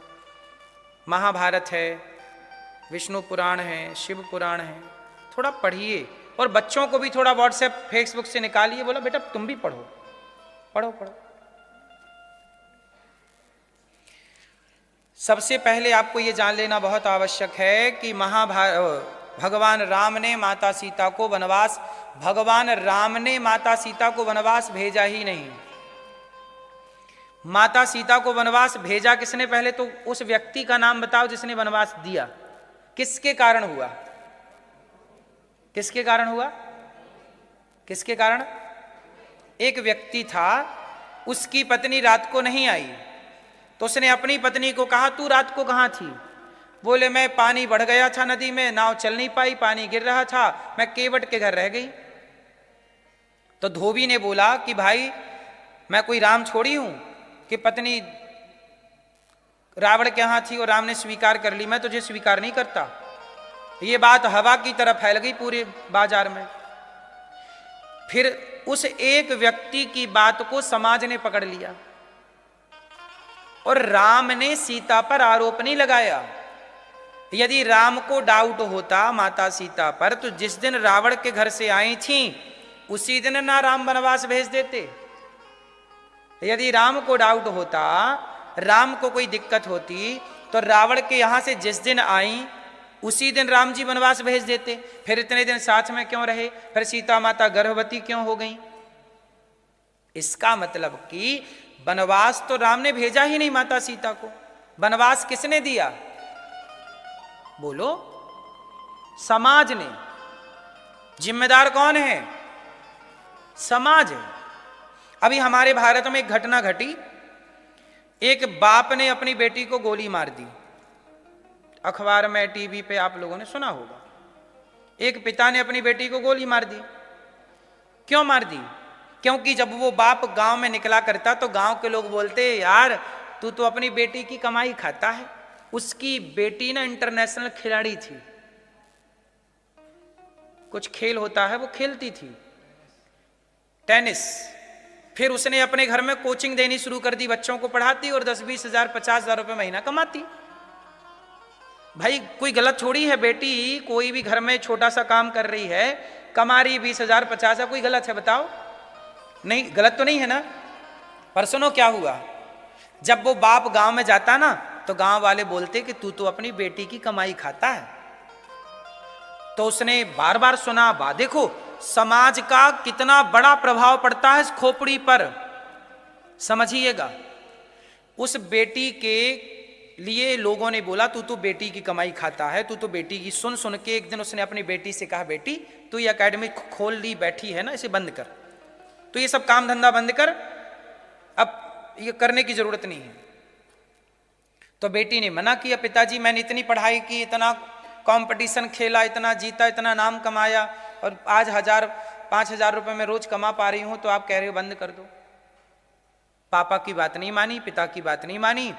महाभारत है, विष्णु पुराण है, शिव पुराण है, थोड़ा पढ़िए। और बच्चों को भी थोड़ा व्हाट्सएप फेसबुक से निकालिए, बोला बेटा तुम भी पढ़ो पढ़ो पढ़ो। सबसे पहले आपको ये जान लेना बहुत आवश्यक है कि भगवान राम ने माता सीता को वनवास, भगवान राम ने माता सीता को वनवास भेजा ही नहीं। माता सीता को वनवास भेजा किसने? पहले तो उस व्यक्ति का नाम बताओ जिसने वनवास दिया। किसके कारण हुआ? किसके कारण हुआ? किसके कारण? एक व्यक्ति था, उसकी पत्नी रात को नहीं आई तो उसने अपनी पत्नी को कहा तू रात को कहां थी? बोले मैं पानी बढ़ गया था नदी में, नाव चल नहीं पाई, पानी गिर रहा था, मैं केवट के घर रह गई। तो धोबी ने बोला कि भाई मैं कोई राम छोड़ी हूं कि पत्नी रावण के यहां थी और राम ने स्वीकार कर ली, मैं तुझे स्वीकार नहीं करता। ये बात हवा की तरह फैल गई पूरे बाजार में। फिर उस एक व्यक्ति की बात को समाज ने पकड़ लिया और राम ने सीता पर आरोप नहीं लगाया। यदि राम को डाउट होता माता सीता पर तो जिस दिन रावण के घर से आई थी उसी दिन ना राम वनवास भेज देते। यदि राम को डाउट होता, राम को कोई दिक्कत होती तो रावण के यहां से जिस दिन आई उसी दिन राम जी वनवास भेज देते। फिर इतने दिन साथ में क्यों रहे? फिर सीता माता गर्भवती क्यों हो गई? इसका मतलब कि वनवास तो राम ने भेजा ही नहीं माता सीता को। वनवास किसने दिया? बोलो, समाज ने। जिम्मेदार कौन है? समाज है। अभी हमारे भारत में एक घटना घटी, एक बाप ने अपनी बेटी को गोली मार दी। अखबार में, टीवी पे आप लोगों ने सुना होगा। एक पिता ने अपनी बेटी को गोली मार दी। क्यों मार दी? क्योंकि जब वो बाप गांव में निकला करता तो गांव के लोग बोलते यार तू तो अपनी बेटी की कमाई खाता है। उसकी बेटी ना इंटरनेशनल खिलाड़ी थी, कुछ खेल होता है वो खेलती थी, टेनिस। फिर उसने अपने घर में कोचिंग देनी शुरू कर दी, बच्चों को पढ़ाती और 10-20 हजार 50 हजार रुपये महीना कमाती। भाई कोई गलत थोड़ी है, बेटी कोई भी घर में छोटा सा काम कर रही है, कमा रही 20 हजार 50 हजार, कोई गलत है बताओ? नहीं, गलत तो नहीं है ना। पर सुनो क्या हुआ, जब वो बाप गांव में जाता ना तो गांव वाले बोलते कि तू तो अपनी बेटी की कमाई खाता है। तो उसने बार बार सुना। देखो समाज का कितना बड़ा प्रभाव पड़ता है इस खोपड़ी पर, समझिएगा। उस बेटी के लिए लोगों ने बोला तू तो बेटी की कमाई खाता है, तू तो बेटी की। सुन सुन के एक दिन उसने अपनी बेटी से कहा बेटी तू ये एकेडमी खोल ली बैठी है ना, इसे बंद कर, तो ये सब काम धंधा बंद कर, अब ये करने की जरूरत नहीं है। तो बेटी ने मना किया, पिताजी मैंने इतनी पढ़ाई की, इतना कंपटीशन खेला, इतना जीता, इतना नाम कमाया और आज 1000-5000 रुपए में रोज कमा पा रही हूं, तो आप कह रहे हो बंद कर दो। पापा की बात नहीं मानी, पिता की बात नहीं मानी,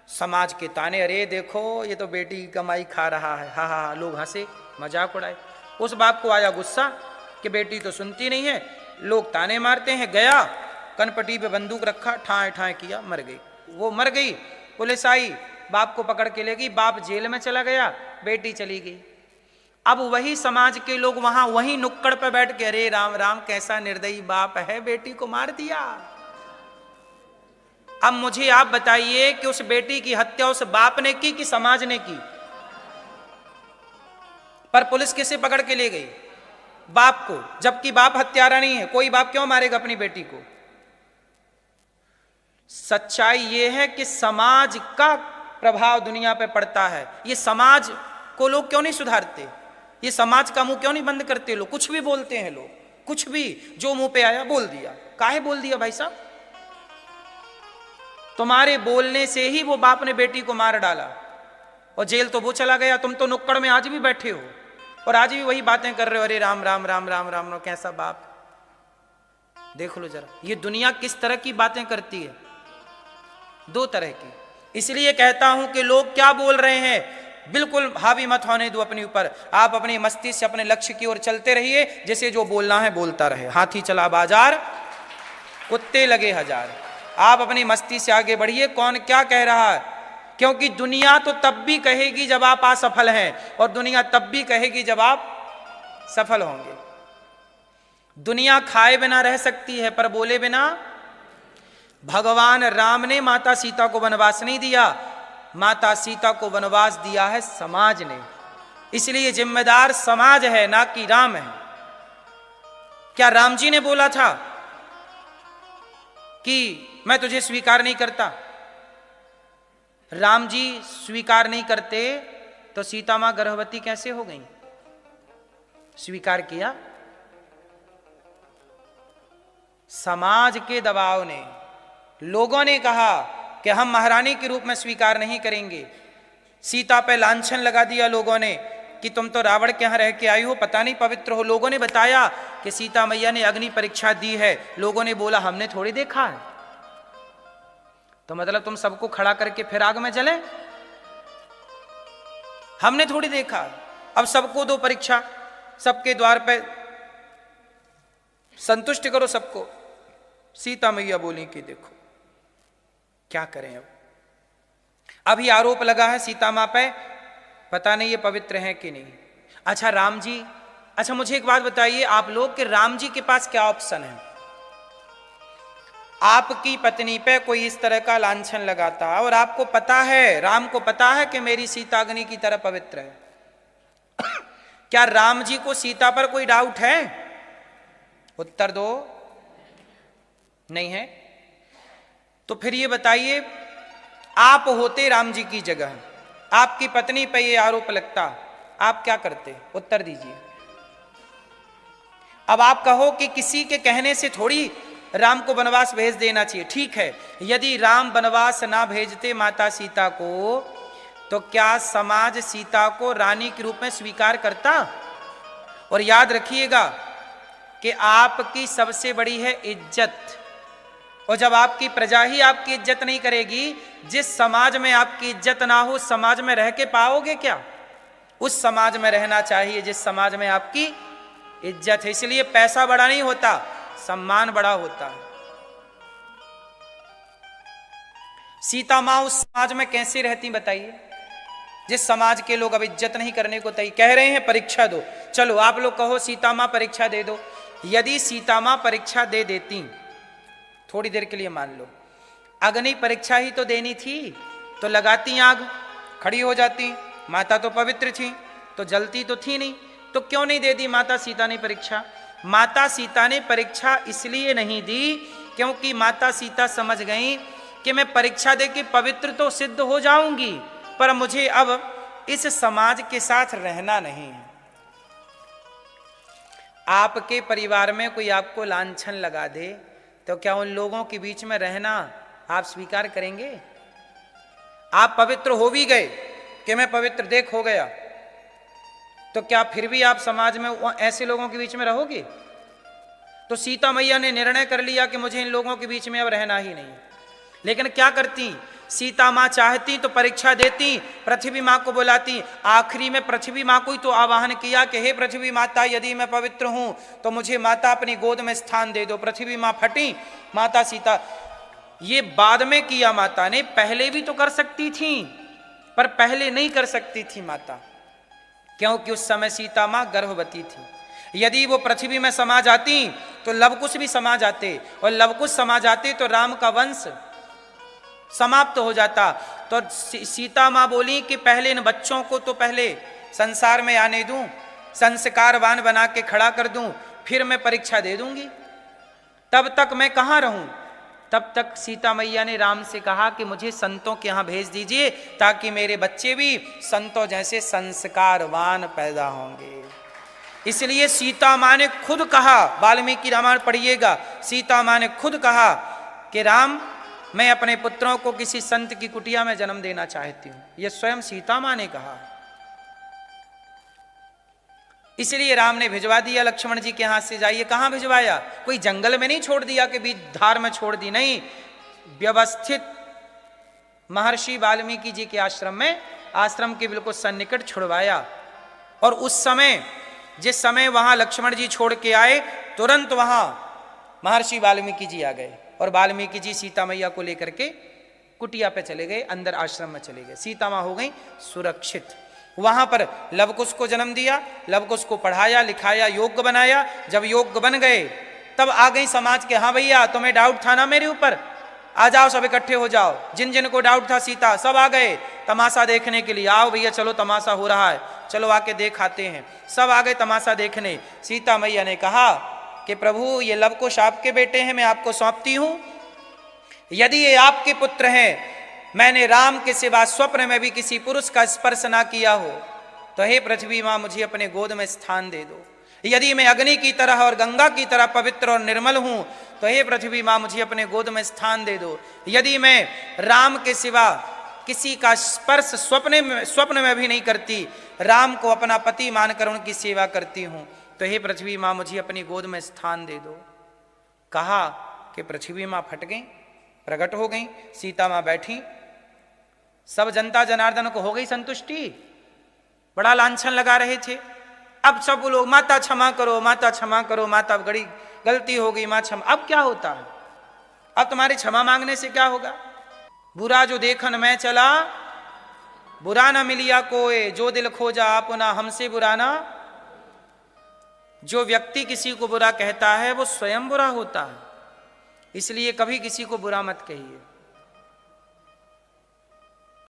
समाज के ताने, अरे देखो ये तो बेटी की कमाई खा रहा है, हा हा, लोग हंसे मजाक उड़ाए। उस बाप को आया गुस्सा कि बेटी तो सुनती नहीं है, लोग ताने मारते हैं। गया कनपटी पे बंदूक रखा, ठाए ठाए किया, मर गई। वो मर गई, पुलिस आई, बाप को पकड़ के ले गई, बाप जेल में चला गया, बेटी चली गई। अब वही समाज के लोग वहां वही नुक्कड़ पे बैठ के अरे राम राम कैसा निर्दयी बाप है, बेटी को मार दिया। अब मुझे आप बताइए कि उस बेटी की हत्या उस बाप ने की कि समाज ने की? पर पुलिस किसे पकड़ के ले गई? बाप को, जबकि बाप हत्यारा नहीं है। कोई बाप क्यों मारेगा अपनी बेटी को? सच्चाई यह है कि समाज का प्रभाव दुनिया पे पड़ता है। ये समाज को लोग क्यों नहीं सुधारते? ये समाज का मुंह क्यों नहीं बंद करते लोग? कुछ भी बोलते हैं लोग, कुछ भी जो मुंह पे आया बोल दिया। काहे बोल दिया भाई साहब? तुम्हारे बोलने से ही वो बाप ने बेटी को मार डाला और जेल तो वो चला गया, तुम तो नुक्कड़ में आज भी बैठे हो और आज भी वही बातें कर रहे हो, अरे राम राम राम राम राम राम। कैसा बाप? देख लो जरा, ये दुनिया किस तरह की बातें करती है, दो तरह की। इसलिए कहता हूं कि लोग क्या बोल रहे हैं बिल्कुल हावी मत होने दो अपने ऊपर। आप अपनी मस्ती से अपने लक्ष्य की ओर चलते रहिए, जैसे जो बोलना है बोलता रहे। हाथी चला बाजार, कुत्ते लगे हजार। आप अपनी मस्ती से आगे बढ़िए, कौन क्या कह रहा है? क्योंकि दुनिया तो तब भी कहेगी जब आप असफल हैं, और दुनिया तब भी कहेगी जब आप सफल होंगे। दुनिया खाए बिना रह सकती है पर बोले बिना। भगवान राम ने माता सीता को वनवास नहीं दिया, माता सीता को वनवास दिया है समाज ने। इसलिए जिम्मेदार समाज है, ना कि राम है। क्या राम जी ने बोला था कि मैं तुझे स्वीकार नहीं करता? राम जी स्वीकार नहीं करते तो सीता मां गर्भवती कैसे हो गई? स्वीकार किया समाज के दबाव ने। लोगों ने कहा कि हम महारानी के रूप में स्वीकार नहीं करेंगे। सीता पे लांछन लगा दिया लोगों ने कि तुम तो रावण के यहां रह के आई हो, पता नहीं पवित्र हो। लोगों ने बताया कि सीता मैया ने अग्नि परीक्षा दी है। लोगों ने बोला हमने थोड़ी देखा है। तो मतलब तुम सबको खड़ा करके फिर आग में जले? हमने थोड़ी देखा। अब सबको दो परीक्षा, सबके द्वार पे संतुष्ट करो सबको। सीता मैया बोली कि देखो क्या करें। अब ये आरोप लगा है सीता मां पे, पता नहीं ये पवित्र हैं कि नहीं। अच्छा राम जी, अच्छा मुझे एक बात बताइए आप लोग कि राम जी के पास क्या ऑप्शन है? आपकी पत्नी पे कोई इस तरह का लांछन लगाता और आपको पता है, राम को पता है कि मेरी सीता अग्नि की तरह पवित्र है। क्या राम जी को सीता पर कोई डाउट है? उत्तर दो। नहीं है। तो फिर ये बताइए, आप होते राम जी की जगह, आपकी पत्नी पे ये आरोप लगता, आप क्या करते? उत्तर दीजिए। अब आप कहो कि किसी के कहने से थोड़ी राम को वनवास भेज देना चाहिए। ठीक है, यदि राम वनवास ना भेजते माता सीता को, तो क्या समाज सीता को रानी के रूप में स्वीकार करता? और याद रखिएगा कि आपकी सबसे बड़ी है इज्जत, और जब आपकी प्रजा ही आपकी इज्जत नहीं करेगी, जिस समाज में आपकी इज्जत ना हो उस समाज में रह के पाओगे क्या? उस समाज में रहना चाहिए जिस समाज में आपकी इज्जत है। इसलिए पैसा बड़ा नहीं होता, सम्मान बड़ा होता है। सीता मां उस समाज में कैसे रहती बताइए, जिस समाज के लोग अब इज्जत नहीं करने को तैयार। कह रहे हैं परीक्षा दो, चलो आप लोग कहो सीता मां परीक्षा दे दो। यदि सीता मां परीक्षा दे देती, थोड़ी देर के लिए मान लो, अग्नि परीक्षा ही तो देनी थी, तो लगाती आग, खड़ी हो जाती। माता तो पवित्र थी, तो जलती तो थी नहीं, तो क्यों नहीं दे दी माता सीता ने परीक्षा? माता सीता ने परीक्षा इसलिए नहीं दी क्योंकि माता सीता समझ गई कि मैं परीक्षा दे के पवित्र तो सिद्ध हो जाऊंगी, पर मुझे अब इस समाज के साथ रहना नहीं है। आपके परिवार में कोई आपको लांछन लगा दे, तो क्या उन लोगों के बीच में रहना आप स्वीकार करेंगे? आप पवित्र हो भी गए कि मैं पवित्र देख हो गया, तो क्या फिर भी आप समाज में ऐसे लोगों के बीच में रहोगे? तो सीता मैया ने निर्णय कर लिया कि मुझे इन लोगों के बीच में अब रहना ही नहीं। लेकिन क्या करती? सीता मां चाहती तो परीक्षा देती, पृथ्वी मां को बुलाती। आखिरी में पृथ्वी मां को ही तो आवाहन किया कि हे पृथ्वी माता, यदि मैं पवित्र हूं तो मुझे माता अपनी गोद में स्थान दे दो। पृथ्वी मां फटी, माता सीता। ये बाद में किया माता ने, पहले भी तो कर सकती थी, पर पहले नहीं कर सकती थी माता, क्योंकि उस समय सीता मां गर्भवती थी। यदि वो पृथ्वी में समा जाती तो लवकुश भी समा जाते, और लवकुश समा जाते तो राम का वंश समाप्त हो जाता। तो सीता मां बोली कि पहले इन बच्चों को तो पहले संसार में आने दूं, संस्कारवान बना के खड़ा कर दूं, फिर मैं परीक्षा दे दूंगी। तब तक मैं कहां रहूं? तब तक सीता मैया ने राम से कहा कि मुझे संतों के यहाँ भेज दीजिए ताकि मेरे बच्चे भी संतों जैसे संस्कारवान पैदा होंगे। इसलिए सीता माँ ने खुद कहा, वाल्मीकि रामायण पढ़िएगा, सीता माँ ने खुद कहा कि राम, मैं अपने पुत्रों को किसी संत की कुटिया में जन्म देना चाहती हूं। यह स्वयं सीता माँ ने कहा। इसलिए राम ने भिजवा दिया लक्ष्मण जी के हाथ से, जाइए। कहां भिजवाया? कोई जंगल में नहीं छोड़ दिया कि बीच धार में छोड़ दी, नहीं, व्यवस्थित महर्षि वाल्मीकि जी के आश्रम में, आश्रम के बिल्कुल सन्निकट छुड़वाया। और उस समय, जिस समय वहां लक्ष्मण जी छोड़ के आए, तुरंत वहां महर्षि वाल्मीकि जी आ गए और वाल्मीकि जी सीता मैया को लेकर के कुटिया पे चले गए, अंदर आश्रम में चले गए। सीता मां हो गई सुरक्षित। वहां पर लवकुश को जन्म दिया, लवकुश को पढ़ाया लिखाया, योग्य बनाया। जब योग्य बन गए तब आ गई समाज के, हाँ भैया तुम्हें डाउट था ना मेरे ऊपर, आ जाओ सब इकट्ठे हो जाओ। जिन जिन को डाउट था सीता, सब आ गए तमाशा देखने के लिए। आओ भैया चलो तमाशा हो रहा है, चलो आके देख आते हैं। सब आ गए तमाशा देखने। सीता मैया ने कहा कि प्रभु ये लवकुश आपके बेटे हैं, मैं आपको सौंपती हूं। यदि ये आपके पुत्र हैं, मैंने राम के सिवा स्वप्न में भी किसी पुरुष का स्पर्श ना किया हो, तो हे पृथ्वी मां मुझे अपने गोद में स्थान दे दो। यदि मैं अग्नि की तरह और गंगा की तरह पवित्र और निर्मल हूं, तो हे पृथ्वी मां मुझे अपने गोद में स्थान दे दो। यदि मैं राम के सिवा किसी का स्पर्श स्वप्न में भी नहीं करती, राम को अपना पति मानकर उनकी सेवा करती हूं, तो हे पृथ्वी मां मुझे अपनी गोद में स्थान दे दो। कहा कि पृथ्वी मां फट गई, प्रकट हो गई। सीता मां बैठी, सब जनता जनार्दन को हो गई संतुष्टि। बड़ा लांछन लगा रहे थे। अब सब लोग माता क्षमा करो, माता क्षमा करो, माता बड़ी गलती हो गई, मां क्षमा। अब क्या होता है? अब तुम्हारे क्षमा मांगने से क्या होगा? बुरा जो देखन मैं चला, बुरा ना मिलिया कोई, जो दिल खोजा अपना हमसे बुरा ना। जो व्यक्ति किसी को बुरा कहता है वो स्वयं बुरा होता है। इसलिए कभी किसी को बुरा मत कहिए।